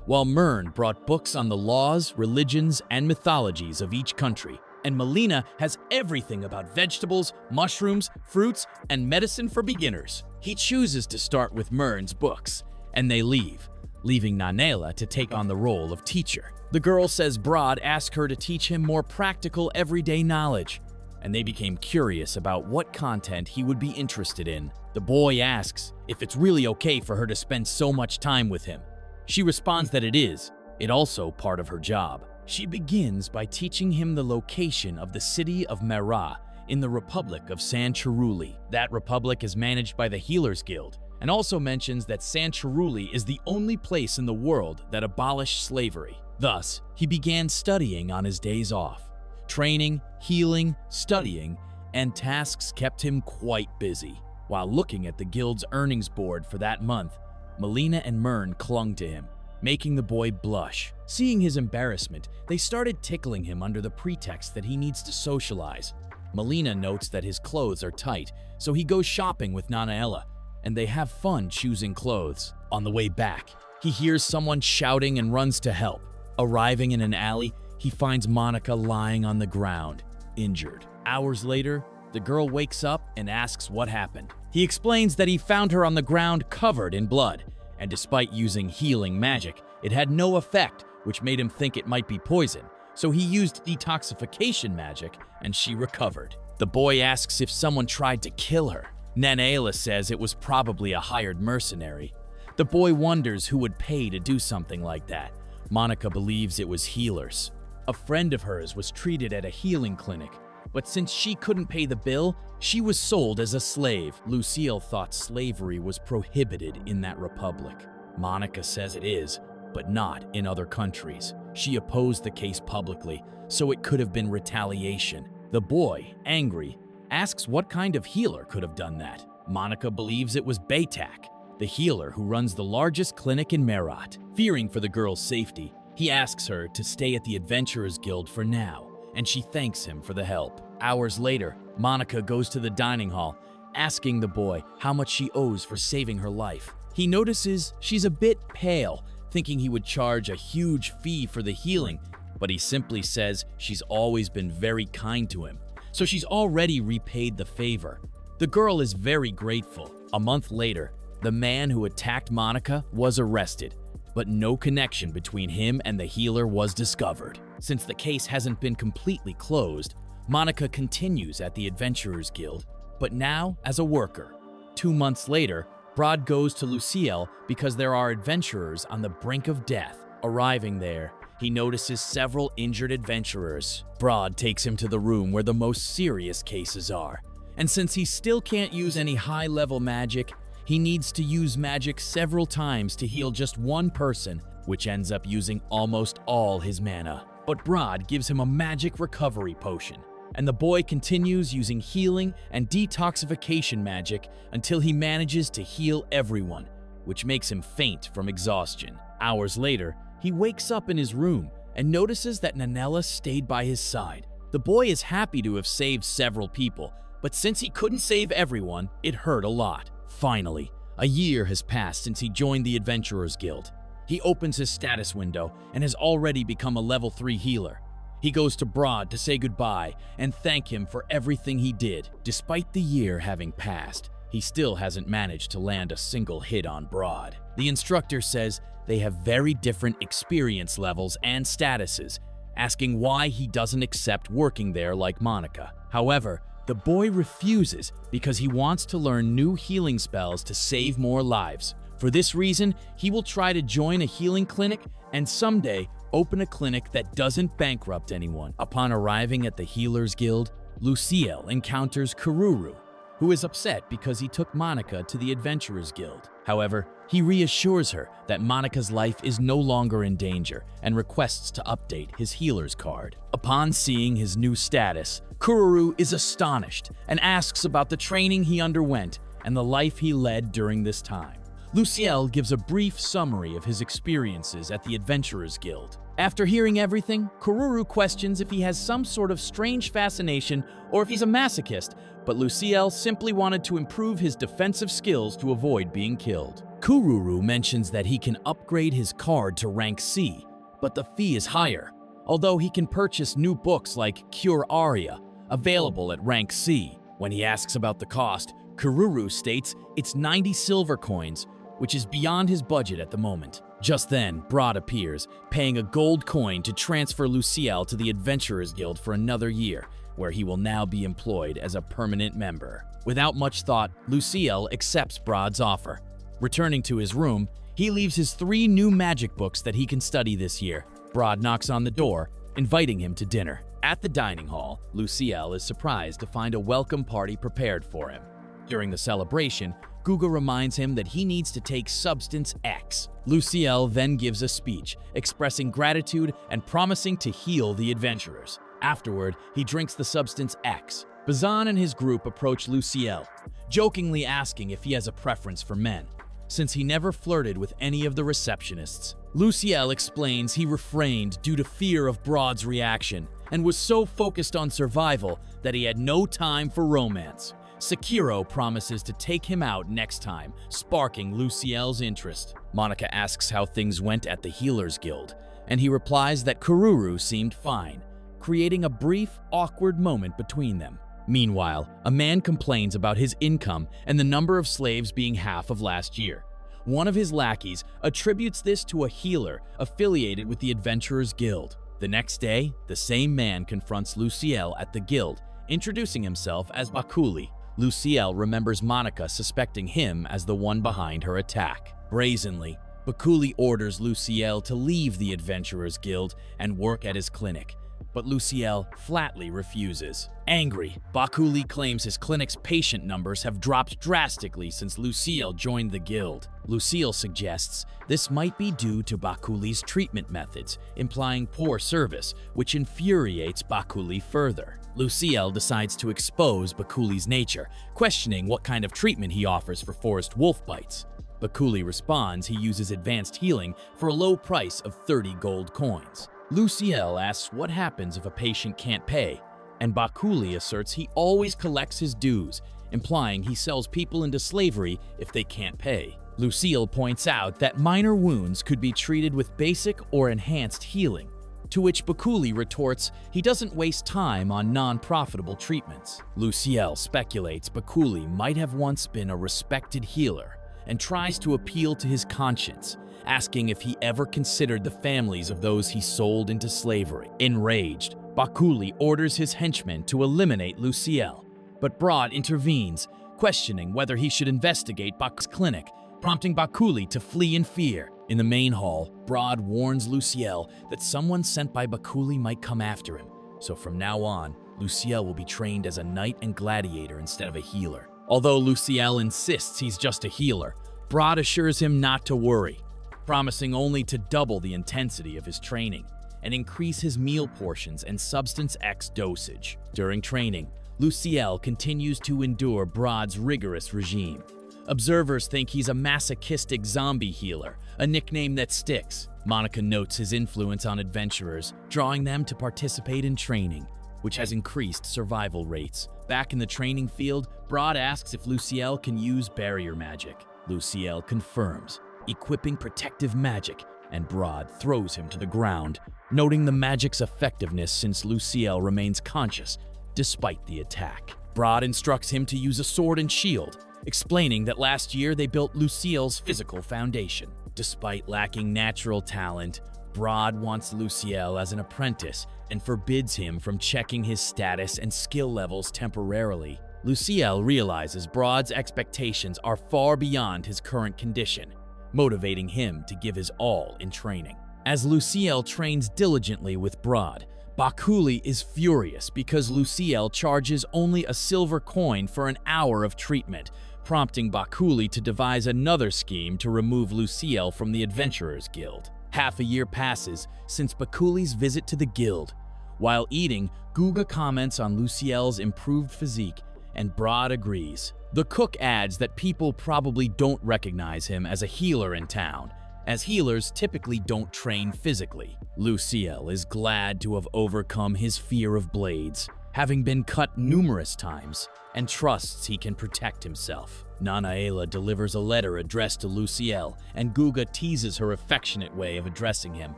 Speaker 1: while Myrn brought books on the laws, religions, and mythologies of each country, and Melina has everything about vegetables, mushrooms, fruits, and medicine for beginners. He chooses to start with Myrn's books, and they leave, leaving Nanaella to take on the role of teacher. The girl says Broad asked her to teach him more practical, everyday knowledge, and they became curious about what content he would be interested in. The boy asks if it's really okay for her to spend so much time with him. She responds that it is. It's also part of her job. She begins by teaching him the location of the city of Mera in the Republic of San Ceruli. That republic is managed by the Healers Guild, and also mentions that San Ceruli is the only place in the world that abolished slavery. Thus, he began studying on his days off. Training, healing, studying, and tasks kept him quite busy. While looking at the guild's earnings board for that month, Melina and Myrn clung to him, making the boy blush. Seeing his embarrassment, they started tickling him under the pretext that he needs to socialize. Melina notes that his clothes are tight, so he goes shopping with Nanaella, and they have fun choosing clothes. On the way back, he hears someone shouting and runs to help. Arriving in an alley, he finds Monica lying on the ground, injured. Hours later, the girl wakes up and asks what happened. He explains that he found her on the ground covered in blood, and despite using healing magic, it had no effect, which made him think it might be poison. So he used detoxification magic, and she recovered. The boy asks if someone tried to kill her. Nanaella says it was probably a hired mercenary. The boy wonders who would pay to do something like that. Monica believes it was healers. A friend of hers was treated at a healing clinic, but since she couldn't pay the bill, she was sold as a slave. Lucille thought slavery was prohibited in that republic. Monica says it is, but not in other countries. She opposed the case publicly, so it could have been retaliation. The boy, angry, asks what kind of healer could have done that. Monica believes it was Baytak, the healer who runs the largest clinic in Merat. Fearing for the girl's safety, he asks her to stay at the Adventurers Guild for now, and she thanks him for the help. Hours later, Monica goes to the dining hall, asking the boy how much she owes for saving her life. He notices she's a bit pale, thinking he would charge a huge fee for the healing, but he simply says she's always been very kind to him, so she's already repaid the favor. The girl is very grateful. A month later, the man who attacked Monica was arrested, but no connection between him and the healer was discovered. Since the case hasn't been completely closed, Monica continues at the Adventurers Guild, but now as a worker. 2 months later, Broad goes to Lucille because there are adventurers on the brink of death. Arriving there, he notices several injured adventurers. Broad takes him to the room where the most serious cases are, and since he still can't use any high-level magic, he needs to use magic several times to heal just one person, which ends up using almost all his mana. But Broad gives him a magic recovery potion, and the boy continues using healing and detoxification magic until he manages to heal everyone, which makes him faint from exhaustion. Hours later, he wakes up in his room and notices that Nanaella stayed by his side. The boy is happy to have saved several people, but since he couldn't save everyone, it hurt a lot. Finally, a year has passed since he joined the Adventurers Guild. He opens his status window and has already become a level 3 healer. He goes to Broad to say goodbye and thank him for everything he did. Despite the year having passed, he still hasn't managed to land a single hit on Broad. The instructor says they have very different experience levels and statuses, asking why he doesn't accept working there like Monica. However, the boy refuses because he wants to learn new healing spells to save more lives. For this reason, he will try to join a healing clinic and someday open a clinic that doesn't bankrupt anyone. Upon arriving at the Healers Guild, Lucille encounters Kururu, who is upset because he took Monika to the Adventurers Guild. However, he reassures her that Monika's life is no longer in danger and requests to update his healer's card. Upon seeing his new status, Kururu is astonished and asks about the training he underwent and the life he led during this time. Lucille gives a brief summary of his experiences at the Adventurers Guild. After hearing everything, Kururu questions if he has some sort of strange fascination or if he's a masochist, but Lucille simply wanted to improve his defensive skills to avoid being killed. Kururu mentions that he can upgrade his card to rank C, but the fee is higher, although he can purchase new books like Cure Aria, available at rank C. When he asks about the cost, Kururu states it's 90 silver coins, which is beyond his budget at the moment. Just then, Broad appears, paying a gold coin to transfer Lucille to the Adventurers Guild for another year, where he will now be employed as a permanent member. Without much thought, Lucille accepts Broad's offer. Returning to his room, he leaves his 3 new magic books that he can study this year. Broad knocks on the door, inviting him to dinner. At the dining hall, Lucille is surprised to find a welcome party prepared for him. During the celebration, Guga reminds him that he needs to take Substance X. Lucille then gives a speech, expressing gratitude and promising to heal the adventurers. Afterward, he drinks the Substance X. Bazan and his group approach Lucille, jokingly asking if he has a preference for men, since he never flirted with any of the receptionists. Lucille explains he refrained due to fear of Broad's reaction and was so focused on survival that he had no time for romance. Sekiro promises to take him out next time, sparking Lucille's interest. Monika asks how things went at the Healers Guild, and he replies that Kururu seemed fine, creating a brief, awkward moment between them. Meanwhile, a man complains about his income and the number of slaves being half of last year. One of his lackeys attributes this to a healer affiliated with the Adventurers Guild. The next day, the same man confronts Lucille at the guild, introducing himself as Bakuli. Lucille remembers Monika suspecting him as the one behind her attack. Brazenly, Bakuli orders Lucille to leave the Adventurers Guild and work at his clinic, but Lucille flatly refuses. Angry, Bakuli claims his clinic's patient numbers have dropped drastically since Lucille joined the guild. Lucille suggests this might be due to Bakuli's treatment methods, implying poor service, which infuriates Bakuli further. Lucille decides to expose Bakuli's nature, questioning what kind of treatment he offers for forest wolf bites. Bakuli responds he uses advanced healing for a low price of 30 gold coins. Lucille asks what happens if a patient can't pay, and Bakuli asserts he always collects his dues, implying he sells people into slavery if they can't pay. Lucille points out that minor wounds could be treated with basic or enhanced healing, to which Bakuli retorts he doesn't waste time on non-profitable treatments. Lucille speculates Bakuli might have once been a respected healer and tries to appeal to his conscience, asking if he ever considered the families of those he sold into slavery. Enraged, Bakuli orders his henchmen to eliminate Lucille, but Broad intervenes, questioning whether he should investigate Bak's clinic, prompting Bakuli to flee in fear. In the main hall, Broad warns Lucille that someone sent by Bakuli might come after him, so from now on, Lucille will be trained as a knight and gladiator instead of a healer. Although Lucille insists he's just a healer, Broad assures him not to worry, promising only to double the intensity of his training and increase his meal portions and Substance X dosage. During training, Lucille continues to endure Broad's rigorous regime. Observers think he's a masochistic zombie healer, a nickname that sticks. Monika notes his influence on adventurers, drawing them to participate in training, which has increased survival rates. Back in the training field, Broad asks if Lucille can use barrier magic. Lucille confirms, equipping protective magic, and Broad throws him to the ground, noting the magic's effectiveness since Lucille remains conscious despite the attack. Broad instructs him to use a sword and shield, explaining that last year they built Lucille's physical foundation. Despite lacking natural talent, Broad wants Lucille as an apprentice and forbids him from checking his status and skill levels temporarily. Lucille realizes Broad's expectations are far beyond his current condition, motivating him to give his all in training. As Lucille trains diligently with Broad, Bakuli is furious because Luciel charges only a silver coin for an hour of treatment, prompting Bakuli to devise another scheme to remove Luciel from the Adventurers Guild. Half a year passes since Bakuli's visit to the guild. While eating, Guga comments on Luciel's improved physique, and Broad agrees. The cook adds that people probably don't recognize him as a healer in town, as healers typically don't train physically. Luciel is glad to have overcome his fear of blades, having been cut numerous times, and trusts he can protect himself. Nanaela delivers a letter addressed to Luciel, and Guga teases her affectionate way of addressing him,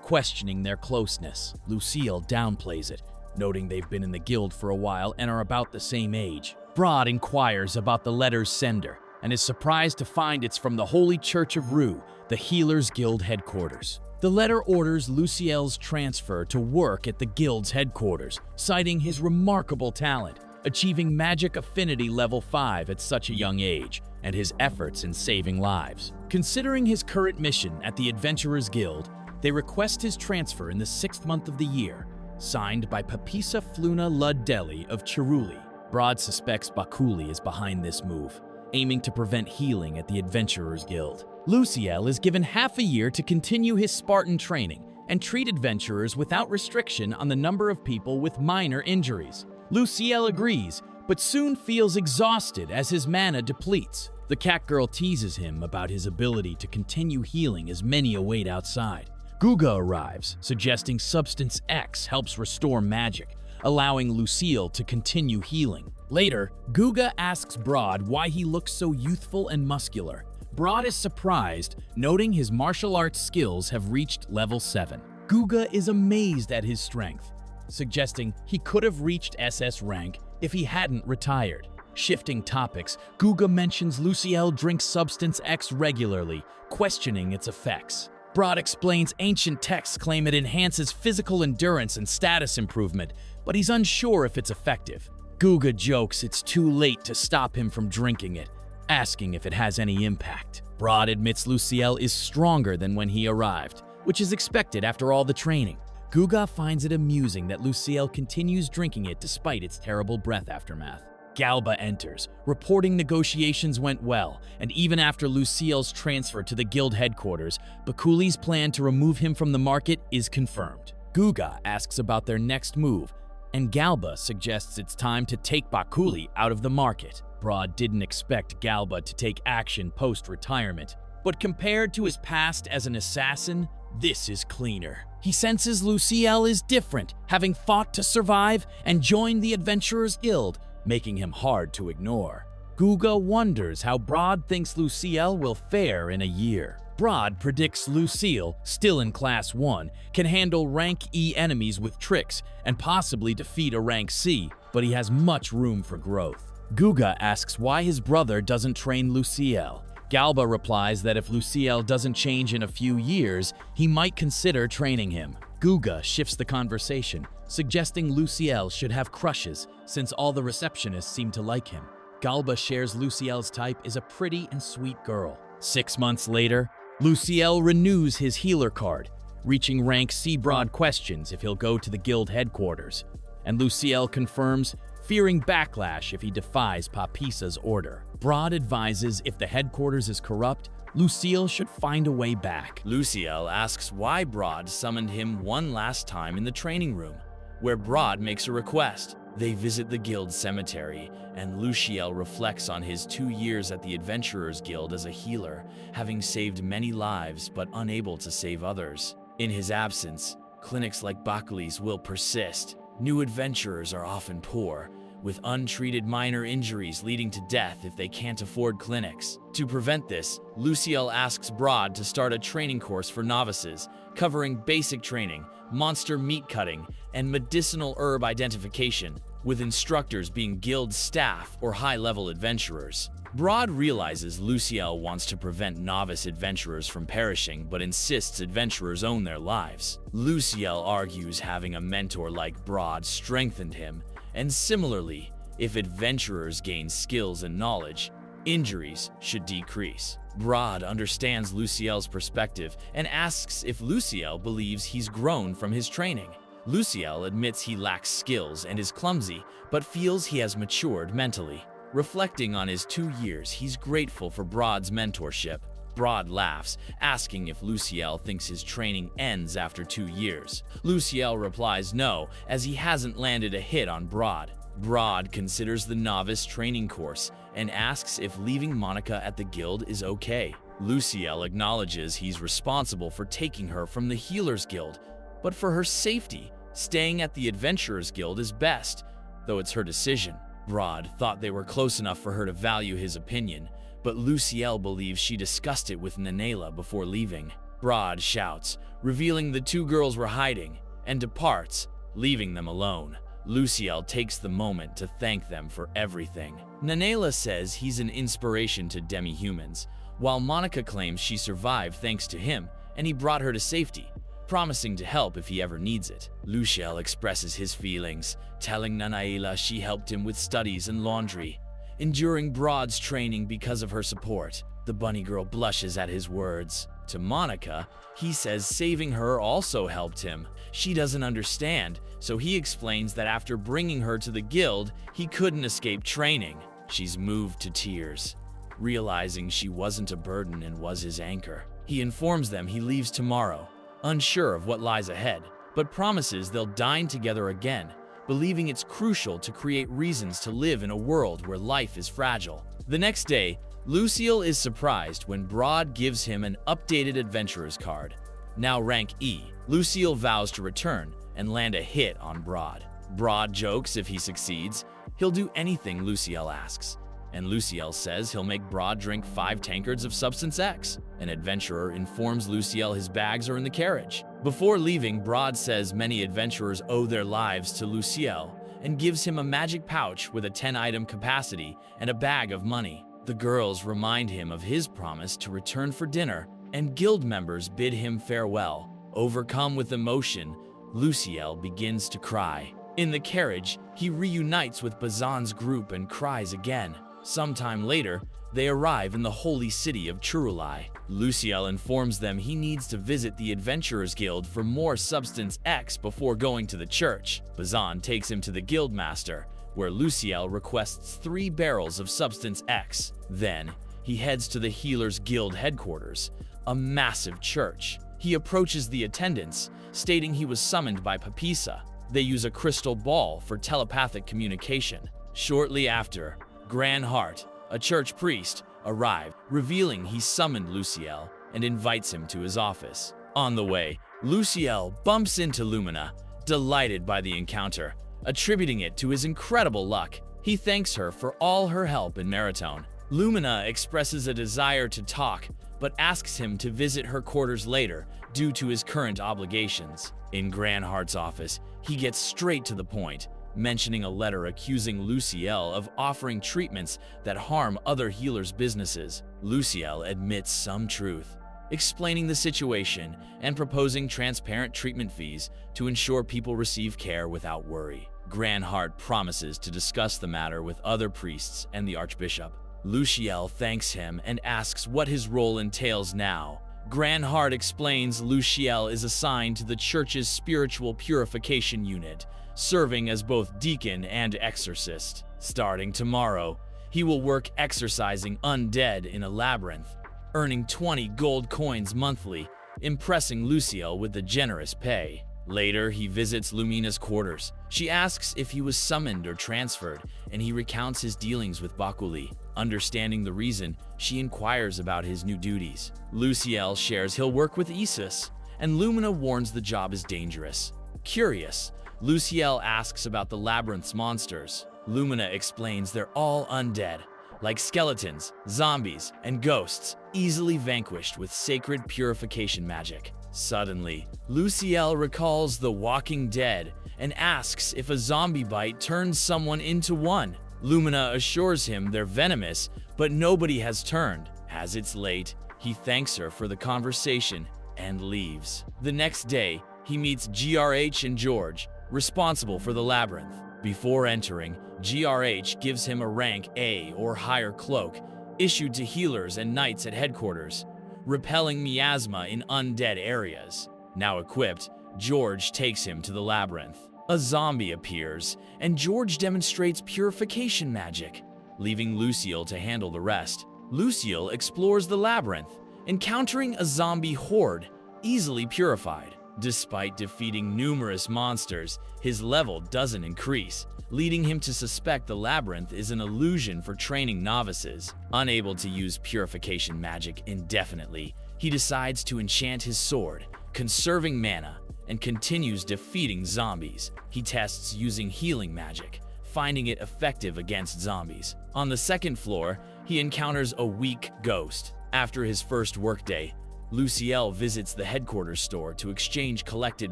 Speaker 1: questioning their closeness. Luciel downplays it, noting they've been in the guild for a while and are about the same age. Broad inquires about the letter's sender, and is surprised to find it's from the Holy Church of Rue, the Healers Guild headquarters. The letter orders Luciel's transfer to work at the guild's headquarters, citing his remarkable talent, achieving magic affinity level 5 at such a young age, and his efforts in saving lives. Considering his current mission at the Adventurers Guild, they request his transfer in the 6th month of the year, signed by Papisa Fluna Luddeli of Chiruli. Broad suspects Bakuli is behind this move, aiming to prevent healing at the Adventurers Guild. Luciel is given half a year to continue his Spartan training and treat adventurers without restriction on the number of people with minor injuries. Luciel agrees, but soon feels exhausted as his mana depletes. The cat girl teases him about his ability to continue healing as many await outside. Guga arrives, suggesting Substance X helps restore magic, allowing Luciel to continue healing. Later, Guga asks Broad why he looks so youthful and muscular. Broad is surprised, noting his martial arts skills have reached level 7. Guga is amazed at his strength, suggesting he could have reached SS rank if he hadn't retired. Shifting topics, Guga mentions Luciel drinks Substance X regularly, questioning its effects. Broad explains ancient texts claim it enhances physical endurance and status improvement, but he's unsure if it's effective. Guga jokes it's too late to stop him from drinking it, asking if it has any impact. Broad admits Luciel is stronger than when he arrived, which is expected after all the training. Guga finds it amusing that Luciel continues drinking it despite its terrible breath aftermath. Galba enters, reporting negotiations went well, and even after Luciel's transfer to the guild headquarters, Bakuli's plan to remove him from the market is confirmed. Guga asks about their next move, and Galba suggests it's time to take Bakuli out of the market. Broad didn't expect Galba to take action post-retirement, but compared to his past as an assassin, this is cleaner. He senses Luciel is different, having fought to survive and joined the Adventurers Guild, making him hard to ignore. Guga wonders how Broad thinks Luciel will fare in a year. Broad predicts Luciel, still in Class 1, can handle Rank E enemies with tricks and possibly defeat a Rank C, but he has much room for growth. Guga asks why his brother doesn't train Luciel. Galba replies that if Luciel doesn't change in a few years, he might consider training him. Guga shifts the conversation, suggesting Luciel should have crushes since all the receptionists seem to like him. Galba shares Luciel's type is a pretty and sweet girl. 6 months later, Luciel renews his healer card, reaching rank C. Broad questions if he'll go to the guild headquarters, and Luciel confirms, fearing backlash if he defies Papisa's order. Broad advises if the headquarters is corrupt, Luciel should find a way back.
Speaker 2: Luciel asks why Broad summoned him one last time in the training room, where Broad makes a request. They visit the guild cemetery, and Luciel reflects on his 2 years at the Adventurers Guild as a healer, having saved many lives but unable to save others. In his absence, clinics like Bakuli's will persist. New adventurers are often poor, with untreated minor injuries leading to death if they can't afford clinics. To prevent this, Luciel asks Broad to start a training course for novices, covering basic training, monster meat cutting, and medicinal herb identification, with instructors being guild staff or high-level adventurers. Broad realizes Luciel wants to prevent novice adventurers from perishing, but insists adventurers own their lives. Luciel argues having a mentor like Broad strengthened him, and similarly, if adventurers gain skills and knowledge, injuries should decrease. Broad understands Luciel's perspective and asks if Luciel believes he's grown from his training. Luciel admits he lacks skills and is clumsy, but feels he has matured mentally. Reflecting on his 2 years, he's grateful for Broad's mentorship. Broad laughs, asking if Luciel thinks his training ends after 2 years. Luciel replies no, as he hasn't landed a hit on Broad. Broad considers the novice training course and asks if leaving Monica at the guild is okay. Luciel acknowledges he's responsible for taking her from the Healers Guild, but for her safety, staying at the Adventurers Guild is best, though it's her decision. Broad thought they were close enough for her to value his opinion, but Luciel believes she discussed it with Nanela before leaving. Broad shouts, revealing the 2 girls were hiding, and departs, leaving them alone. Luciel takes the moment to thank them for everything. Nanela says he's an inspiration to demi-humans, while Monica claims she survived thanks to him and he brought her to safety, promising to help if he ever needs it. Luciel expresses his feelings, telling Nanela she helped him with studies and laundry, enduring Broad's training because of her support. The bunny girl blushes at his words. To Monica, he says saving her also helped him. She doesn't understand, so he explains that after bringing her to the guild, he couldn't escape training. She's moved to tears, realizing she wasn't a burden and was his anchor. He informs them he leaves tomorrow, unsure of what lies ahead, but promises they'll dine together again, believing it's crucial to create reasons to live in a world where life is fragile. The next day, Luciel is surprised when Broad gives him an updated adventurer's card. Now rank E, Luciel vows to return and land a hit on Broad. Broad jokes if he succeeds, he'll do anything Luciel asks, and Luciel says he'll make Broad drink 5 tankards of Substance X. An adventurer informs Luciel his bags are in the carriage. Before leaving, Broad says many adventurers owe their lives to Luciel and gives him a magic pouch with a 10-item capacity and a bag of money. The girls remind him of his promise to return for dinner, and guild members bid him farewell. Overcome with emotion, Luciel begins to cry. In the carriage, he reunites with Bazan's group and cries again. Sometime later, they arrive in the holy city of Churulai. Luciel informs them he needs to visit the Adventurers Guild for more Substance X before going to the church. Bazan takes him to the guildmaster, where Luciel requests 3 barrels of Substance X. Then, he heads to the Healers Guild headquarters, a massive church. He approaches the attendants, stating he was summoned by Papisa. They use a crystal ball for telepathic communication. Shortly after, Gran Hart, a church priest, arrived, revealing he summoned Luciel and invites him to his office. On the way, Luciel bumps into Lumina, delighted by the encounter, attributing it to his incredible luck. He thanks her for all her help in Maritone. Lumina expresses a desire to talk, but asks him to visit her quarters later due to his current obligations. In Gran Hart's office, he gets straight to the point, mentioning a letter accusing Luciel of offering treatments that harm other healers' businesses. Luciel admits some truth, explaining the situation and proposing transparent treatment fees to ensure people receive care without worry. Gran Hart promises to discuss the matter with other priests and the Archbishop. Luciel thanks him and asks what his role entails now. Gran Hart explains Luciel is assigned to the church's spiritual purification unit, serving as both deacon and exorcist. Starting tomorrow, he will work exorcising undead in a labyrinth, earning 20 gold coins monthly, impressing Luciel with the generous pay. Later, he visits Lumina's quarters. She asks if he was summoned or transferred, and he recounts his dealings with Bakuli. Understanding the reason, she inquires about his new duties. Luciel shares he'll work with Isis, and Lumina warns the job is dangerous. Curious, Luciel asks about the Labyrinth's monsters. Lumina explains they're all undead, like skeletons, zombies, and ghosts, easily vanquished with sacred purification magic. Suddenly, Luciel recalls The Walking Dead and asks if a zombie bite turns someone into one. Lumina assures him they're venomous, but nobody has turned. As it's late, he thanks her for the conversation and leaves. The next day, he meets GRH and George, responsible for the labyrinth. Before entering, GRH gives him a rank A or higher cloak, issued to healers and knights at headquarters, repelling miasma in undead areas. Now equipped, George takes him to the Labyrinth. A zombie appears, and George demonstrates purification magic, leaving Lucille to handle the rest. Lucille explores the Labyrinth, encountering a zombie horde, easily purified. Despite defeating numerous monsters, his level doesn't increase, leading him to suspect the Labyrinth is an illusion for training novices. Unable to use purification magic indefinitely, he decides to enchant his sword, conserving mana, and continues defeating zombies. He tests using healing magic, finding it effective against zombies. On the second floor, he encounters a weak ghost. After his first workday, Lucille visits the headquarters store to exchange collected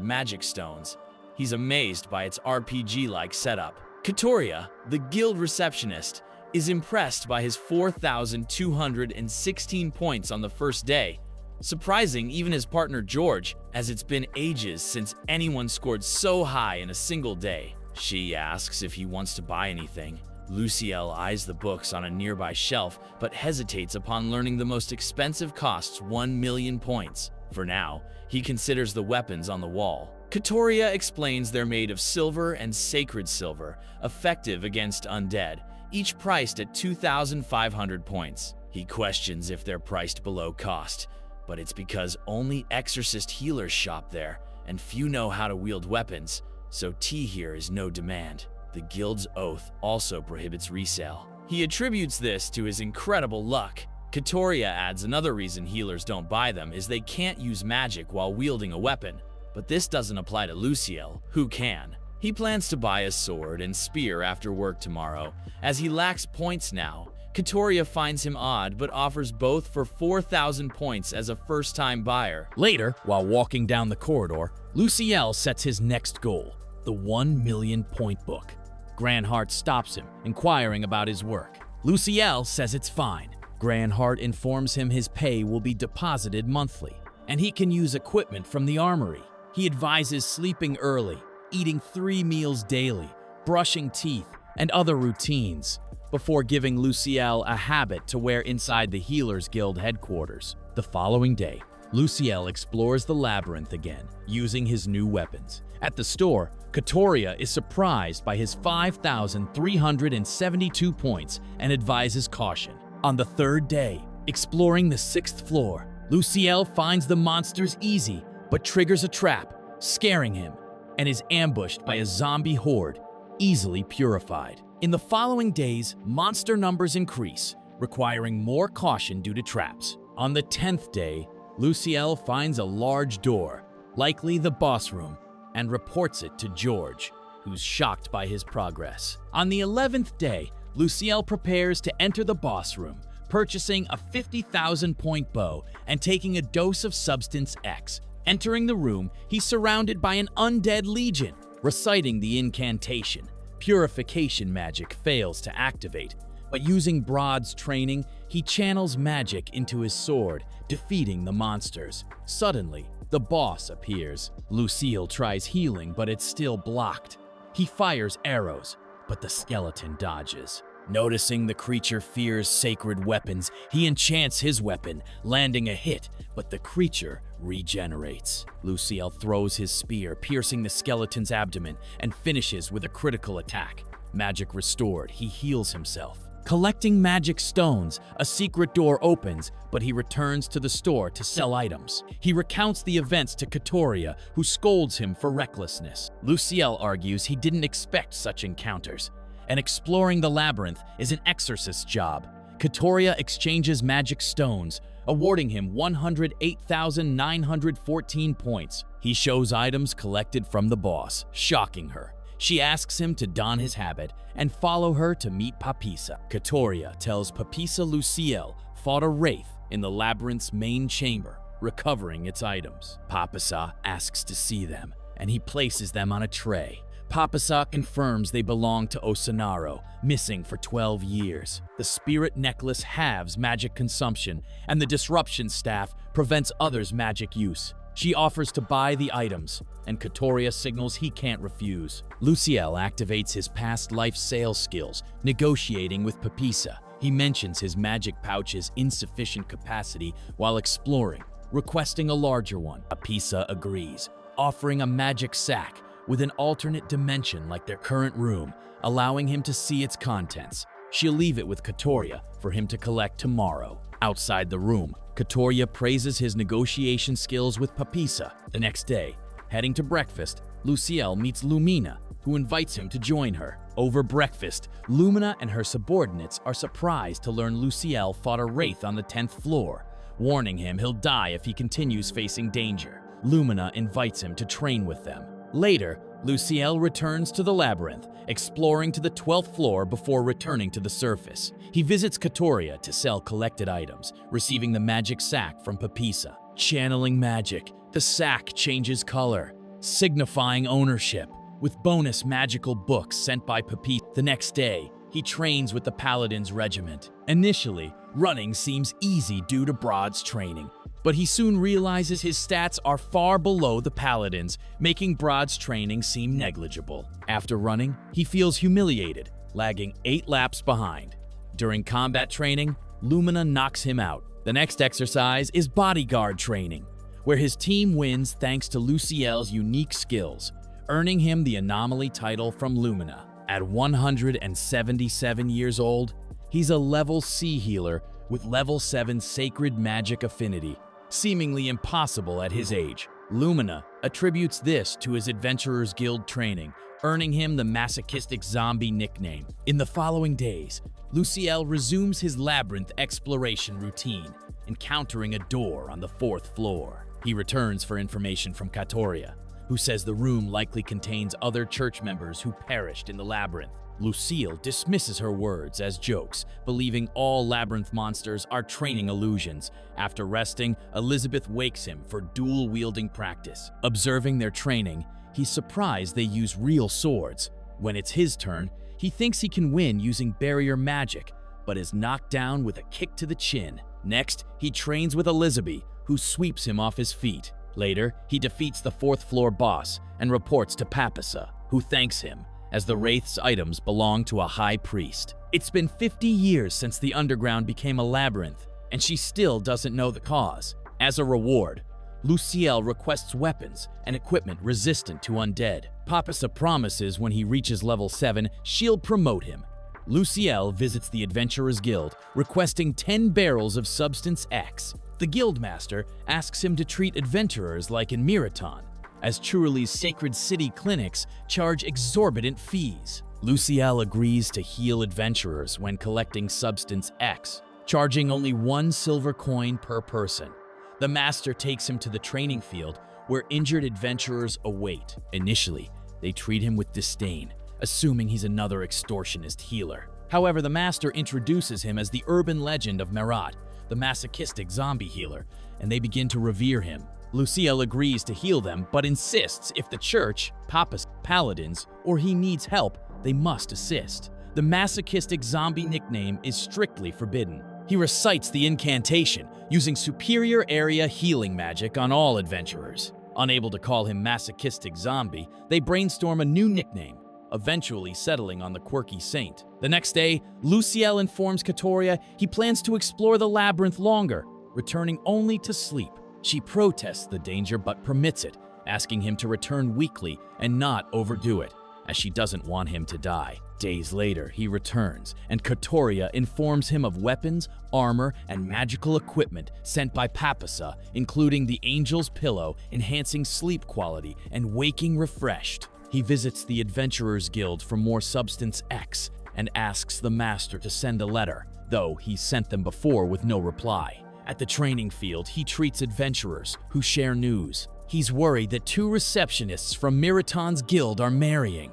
Speaker 2: magic stones. He's amazed by its RPG-like setup. Katoria, the guild receptionist, is impressed by his 4,216 points on the first day, surprising even his partner George, as it's been ages since anyone scored so high in a single day. She asks if he wants to buy anything. Lucille eyes the books on a nearby shelf, but hesitates upon learning the most expensive costs 1 million points. For now, he considers the weapons on the wall. Katoria explains they're made of silver and sacred silver, effective against undead, each priced at 2,500 points. He questions if they're priced below cost, but it's because only exorcist healers shop there, and few know how to wield weapons, so tea here is no demand. The guild's oath also prohibits resale. He attributes this to his incredible luck. Katoria adds another reason healers don't buy them is they can't use magic while wielding a weapon, but this doesn't apply to Lucille, who can. He plans to buy a sword and spear after work tomorrow. As he lacks points now, Katoria finds him odd but offers both for 4,000 points as a first-time buyer.
Speaker 1: Later, while walking down the corridor, Lucille sets his next goal, the 1 million point book. Granhart stops him, inquiring about his work. Lucille says it's fine. Granhart informs him his pay will be deposited monthly, and he can use equipment from the armory. He advises sleeping early, eating 3 meals daily, brushing teeth, and other routines, before giving Lucille a habit to wear inside the Healers Guild headquarters. The following day, Lucille explores the Labyrinth again, using his new weapons. At the store, Katoria is surprised by his 5,372 points and advises caution. On the third day, exploring the 6th floor, Lucille finds the monsters easy, but triggers a trap, scaring him, and is ambushed by a zombie horde, easily purified. In the following days, monster numbers increase, requiring more caution due to traps. On the 10th day, Lucille finds a large door, likely the boss room, and reports it to George, who's shocked by his progress. On the 11th day, Lucille prepares to enter the boss room, purchasing a 50,000 point bow and taking a dose of Substance X. Entering the room, he's surrounded by an undead legion. Reciting the incantation, purification magic fails to activate, but using Broad's training, he channels magic into his sword, defeating the monsters. Suddenly, the boss appears. Lucille tries healing, but it's still blocked. He fires arrows, but the skeleton dodges. Noticing the creature fears sacred weapons, he enchants his weapon, landing a hit, but the creature regenerates. Lucille throws his spear, piercing the skeleton's abdomen, and finishes with a critical attack. Magic restored, he heals himself. Collecting magic stones, a secret door opens, but he returns to the store to sell items. He recounts the events to Katoria, who scolds him for recklessness. Lucille argues he didn't expect such encounters, and exploring the labyrinth is an exorcist's job. Katoria exchanges magic stones, awarding him 108,914 points. He shows items collected from the boss, shocking her. She asks him to don his habit and follow her to meet Papisa. Katoria tells Papisa Lucille fought a wraith in the labyrinth's main chamber, recovering its items. Papisa asks to see them, and he places them on a tray. Papisa confirms they belong to Osanaro, missing for 12 years. The spirit necklace halves magic consumption, and the disruption staff prevents others' magic use. She offers to buy the items, and Katoria signals he can't refuse. Lucille activates his past life sales skills, negotiating with Papisa. He mentions his magic pouch's insufficient capacity while exploring, requesting a larger one. Papisa agrees, offering a magic sack with an alternate dimension like their current room, allowing him to see its contents. She'll leave it with Katoria for him to collect tomorrow. Outside the room, Katoria praises his negotiation skills with Papisa. The next day, heading to breakfast, Luciel meets Lumina, who invites him to join her. Over breakfast, Lumina and her subordinates are surprised to learn Luciel fought a wraith on the 10th floor, warning him he'll die if he continues facing danger. Lumina invites him to train with them. Later, Luciel returns to the Labyrinth, exploring to the 12th floor before returning to the surface. He visits Katoria to sell collected items, receiving the magic sack from Papisa. Channeling magic, the sack changes color, signifying ownership, with bonus magical books sent by Papisa. The next day, he trains with the Paladin's regiment. Initially, running seems easy due to Broad's training, but he soon realizes his stats are far below the Paladin's, making Broad's training seem negligible. After running, he feels humiliated, lagging 8 laps behind. During combat training, Lumina knocks him out. The next exercise is bodyguard training, where his team wins thanks to Luciel's unique skills, earning him the anomaly title from Lumina. At 177 years old, he's a level C healer with level 7 sacred magic affinity, seemingly impossible at his age. Lumina attributes this to his Adventurers Guild training, earning him the masochistic zombie nickname. In the following days, Luciel resumes his labyrinth exploration routine, encountering a door on the 4th floor. He returns for information from Katoria, who says the room likely contains other church members who perished in the labyrinth. Lucille dismisses her words as jokes, believing all labyrinth monsters are training illusions. After resting, Elizabeth wakes him for dual-wielding practice. Observing their training, he's surprised they use real swords. When it's his turn, he thinks he can win using barrier magic, but is knocked down with a kick to the chin. Next, he trains with Elizabeth, who sweeps him off his feet. Later, he defeats the 4th floor boss and reports to Papisa, who thanks him, as the Wraith's items belong to a high priest. It's been 50 years since the underground became a labyrinth, and she still doesn't know the cause. As a reward, Luciel requests weapons and equipment resistant to undead. Papisa promises when he reaches level 7, she'll promote him. Luciel visits the Adventurers Guild, requesting 10 barrels of Substance X. The Guildmaster asks him to treat adventurers like in Miraton, as Churli's sacred city clinics charge exorbitant fees. Luciel agrees to heal adventurers when collecting Substance X, charging only 1 silver coin per person. The master takes him to the training field where injured adventurers await. Initially, they treat him with disdain, assuming he's another extortionist healer. However, the master introduces him as the urban legend of Marat, the masochistic zombie healer, and they begin to revere him. Luciel agrees to heal them, but insists if the church, Papa's paladins, or he needs help, they must assist. The masochistic zombie nickname is strictly forbidden. He recites the incantation, using superior area healing magic on all adventurers. Unable to call him masochistic zombie, they brainstorm a new nickname, eventually settling on the quirky saint. The next day, Luciel informs Katoria he plans to explore the labyrinth longer, returning only to sleep. She protests the danger but permits it, asking him to return weekly and not overdo it, as she doesn't want him to die. Days later, he returns, and Katoria informs him of weapons, armor, and magical equipment sent by Papisa, including the Angel's Pillow, enhancing sleep quality and waking refreshed. He visits the Adventurers Guild for more Substance X and asks the master to send a letter, though he sent them before with no reply. At the training field, he treats adventurers who share news. He's worried that 2 receptionists from Miraton's guild are marrying,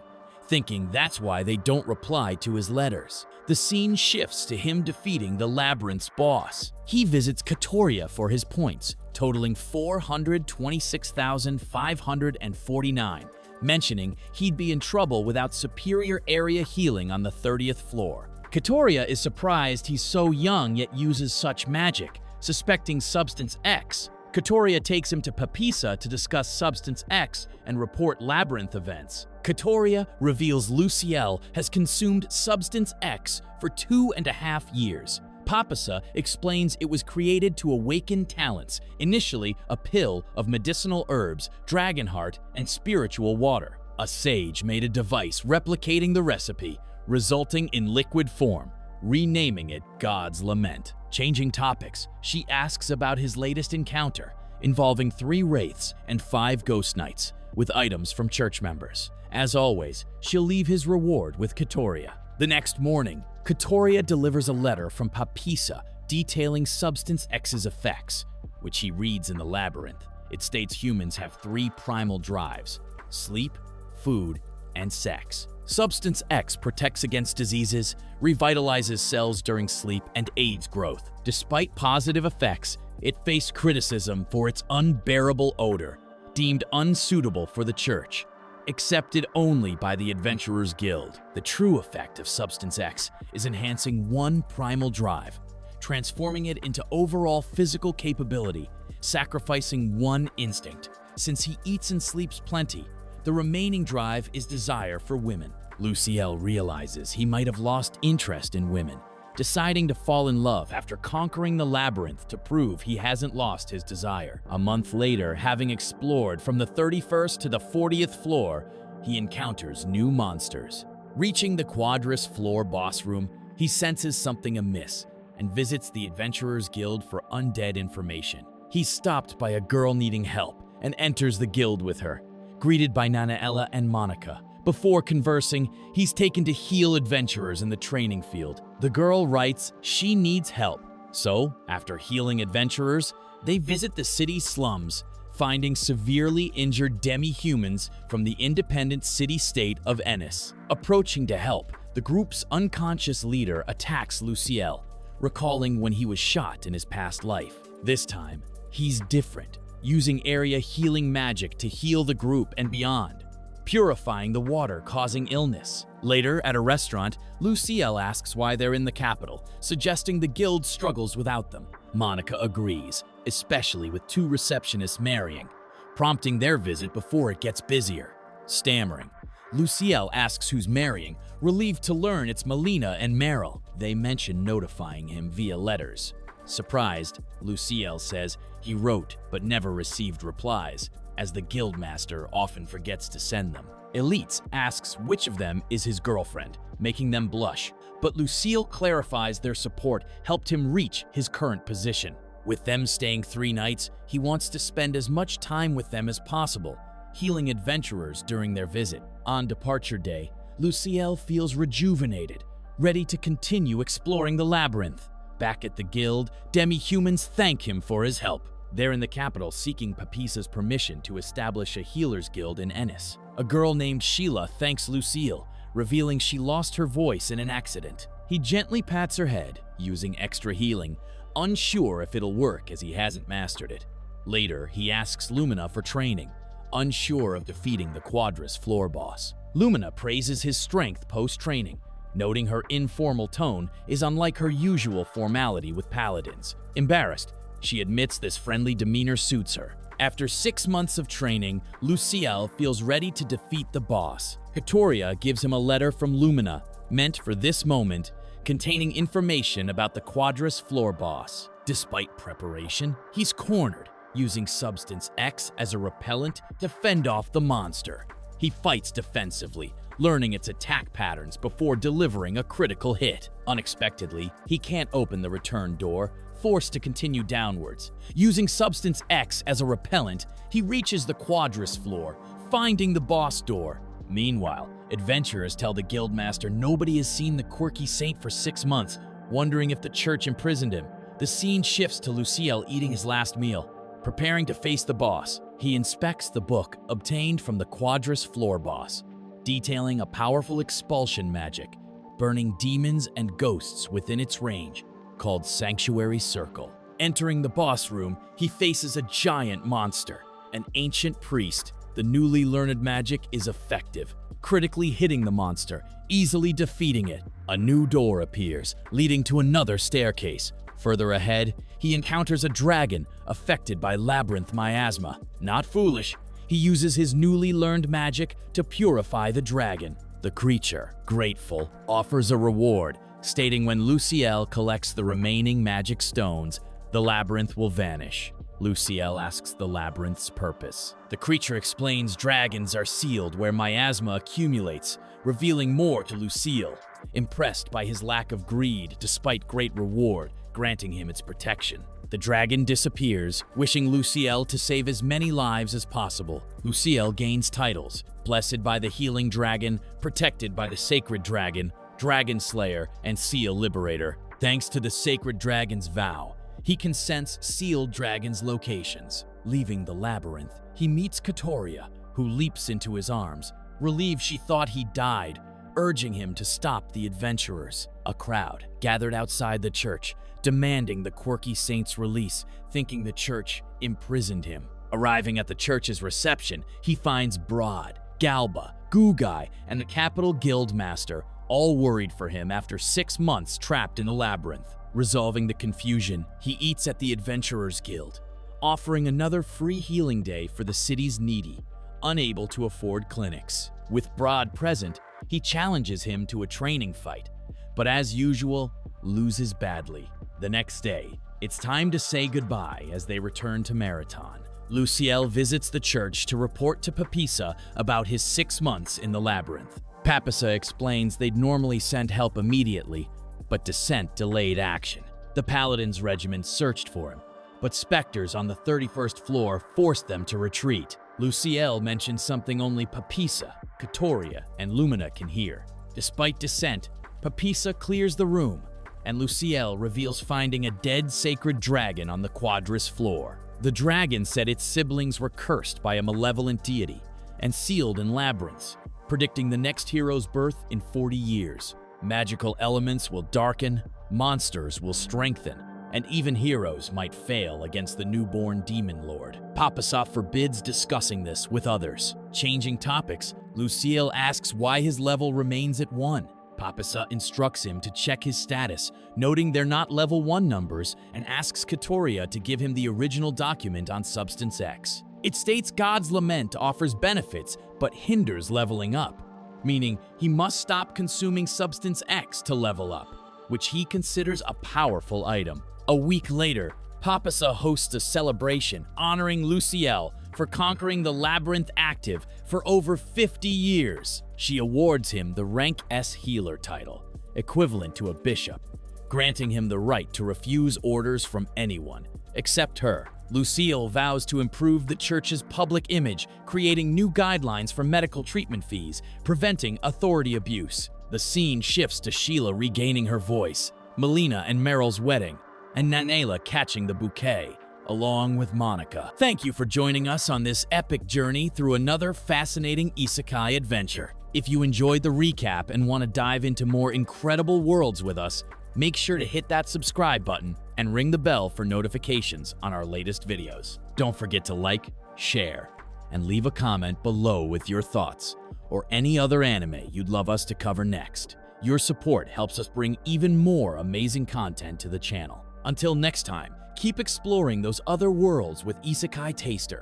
Speaker 1: thinking that's why they don't reply to his letters. The scene shifts to him defeating the labyrinth's boss. He visits Katoria for his points, totaling 426,549, mentioning he'd be in trouble without superior area healing on the 30th floor. Katoria is surprised he's so young yet uses such magic, suspecting Substance X. Katoria takes him to Papisa to discuss Substance X and report labyrinth events. Katoria reveals Luciel has consumed Substance X for 2.5 years. Papasa explains it was created to awaken talents, initially a pill of medicinal herbs, dragon heart, and spiritual water. A sage made a device replicating the recipe, resulting in liquid form, renaming it God's Lament. Changing topics, she asks about his latest encounter, involving 3 wraiths and 5 ghost knights, with items from church members. As always, she'll leave his reward with Katoria. The next morning, Katoria delivers a letter from Papisa detailing Substance X's effects, which he reads in the Labyrinth. It states humans have 3 primal drives: sleep, food, and sex. Substance X protects against diseases, revitalizes cells during sleep, and aids growth. Despite positive effects, it faced criticism for its unbearable odor, deemed unsuitable for the church. Accepted only by the Adventurers Guild. The true effect of Substance X is enhancing 1 primal drive, transforming it into overall physical capability, sacrificing 1 instinct. Since he eats and sleeps plenty, the remaining drive is desire for women. Luciel realizes he might have lost interest in women, deciding to fall in love after conquering the labyrinth to prove he hasn't lost his desire. A month later, having explored from the 31st to the 40th floor, he encounters new monsters. Reaching the Quadrus floor boss room, he senses something amiss and visits the Adventurers Guild for undead information. He's stopped by a girl needing help and enters the guild with her, greeted by Nanaella and Monica. Before conversing, he's taken to heal adventurers in the training field. The girl writes she needs help. So, after healing adventurers, they visit the city's slums, finding severely injured demi-humans from the independent city-state of Ennis. Approaching to help, the group's unconscious leader attacks Luciel, recalling when he was shot in his past life. This time, he's different, using area healing magic to heal the group and beyond, purifying the water causing illness. Later, at a restaurant, Luciel asks why they're in the capital, suggesting the guild struggles without them. Monica agrees, especially with 2 receptionists marrying, prompting their visit before it gets busier. Stammering, Luciel asks who's marrying, relieved to learn it's Melina and Meryl. They mention notifying him via letters. Surprised, Luciel says he wrote but never received replies, as the guildmaster often forgets to send them. Elites asks which of them is his girlfriend, making them blush, but Lucille clarifies their support helped him reach his current position. With them staying 3 nights, he wants to spend as much time with them as possible, healing adventurers during their visit. On departure day, Luciel feels rejuvenated, ready to continue exploring the labyrinth. Back at the guild, demi-humans thank him for his help. They're in the capital seeking Papisa's permission to establish a healers guild in Ennis. A girl named Sheila thanks Lucille, revealing she lost her voice in an accident. He gently pats her head, using extra healing, unsure if it'll work as he hasn't mastered it. Later, he asks Lumina for training, unsure of defeating the Quadrus floor boss. Lumina praises his strength post-training, noting her informal tone is unlike her usual formality with paladins. Embarrassed, she admits this friendly demeanor suits her. After 6 months of training, Luciel feels ready to defeat the boss. Katoria gives him a letter from Lumina, meant for this moment, containing information about the Quadrus floor boss. Despite preparation, he's cornered, using Substance X as a repellent to fend off the monster. He fights defensively, learning its attack patterns before delivering a critical hit. Unexpectedly, he can't open the return door, forced to continue downwards. Using Substance X as a repellent, he reaches the Quadrus floor, finding the boss door. Meanwhile, adventurers tell the guildmaster nobody has seen the quirky saint for 6 months, wondering if the church imprisoned him. The scene shifts to Luciel eating his last meal, preparing to face the boss. He inspects the book obtained from the Quadrus floor boss, detailing a powerful expulsion magic, burning demons and ghosts within its range, called Sanctuary Circle. Entering the boss room, he faces a giant monster, an ancient priest. The newly learned magic is effective, critically hitting the monster, easily defeating it. A new door appears, leading to another staircase. Further ahead, he encounters a dragon affected by labyrinth miasma. Not foolish, he uses his newly learned magic to purify the dragon. The creature, grateful, offers a reward, stating when Luciel collects the remaining magic stones, the labyrinth will vanish. Luciel asks the labyrinth's purpose. The creature explains dragons are sealed where miasma accumulates, revealing more to Lucille, impressed by his lack of greed despite great reward, granting him its protection. The dragon disappears, wishing Luciel to save as many lives as possible. Luciel gains titles: Blessed by the Healing Dragon, Protected by the Sacred Dragon, Dragon Slayer, and Seal Liberator. Thanks to the Sacred Dragon's vow, he can sense sealed dragons' locations. Leaving the labyrinth, he meets Katoria, who leaps into his arms, relieved she thought he died, urging him to stop the adventurers. A crowd gathered outside the church, demanding the quirky saint's release, thinking the church imprisoned him. Arriving at the church's reception, he finds Broad, Galba, Gugai, and the Capital Guild Master, all worried for him after 6 months trapped in the labyrinth. Resolving the confusion, he eats at the Adventurers Guild, offering another free healing day for the city's needy, unable to afford clinics. With Broad present, he challenges him to a training fight, but as usual, loses badly. The next day, it's time to say goodbye as they return to Marathon. Luciel visits the church to report to Papisa about his 6 months in the labyrinth. Papisa explains they'd normally send help immediately, but Descent delayed action. The Paladins regiment searched for him, but specters on the 31st floor forced them to retreat. Luciel mentions something only Papisa, Katoria, and Lumina can hear. Despite Descent, Papisa clears the room, and Luciel reveals finding a dead sacred dragon on the Quadris floor. The dragon said its siblings were cursed by a malevolent deity and sealed in labyrinths, predicting the next hero's birth in 40 years. Magical elements will darken, monsters will strengthen, and even heroes might fail against the newborn demon lord. Papasa forbids discussing this with others. Changing topics, Lucille asks why his level remains at 1. Papasa instructs him to check his status, noting they're not level 1 numbers, and asks Katoria to give him the original document on Substance X. It states God's Lament offers benefits, but hinders leveling up, meaning he must stop consuming Substance X to level up, which he considers a powerful item. A week later, Papasa hosts a celebration honoring Luciel for conquering the Labyrinth active for over 50 years. She awards him the Rank S Healer title, equivalent to a bishop, granting him the right to refuse orders from anyone, except her. Lucille vows to improve the church's public image, creating new guidelines for medical treatment fees, preventing authority abuse. The scene shifts to Sheila regaining her voice, Melina and Meryl's wedding, and Nanela catching the bouquet, along with Monica. Thank you for joining us on this epic journey through another fascinating isekai adventure. If you enjoyed the recap and want to dive into more incredible worlds with us, make sure to hit that subscribe button and ring the bell for notifications on our latest videos. Don't forget to like, share, and leave a comment below with your thoughts or any other anime you'd love us to cover next. Your support helps us bring even more amazing content to the channel. Until next time, keep exploring those other worlds with Isekai Taster.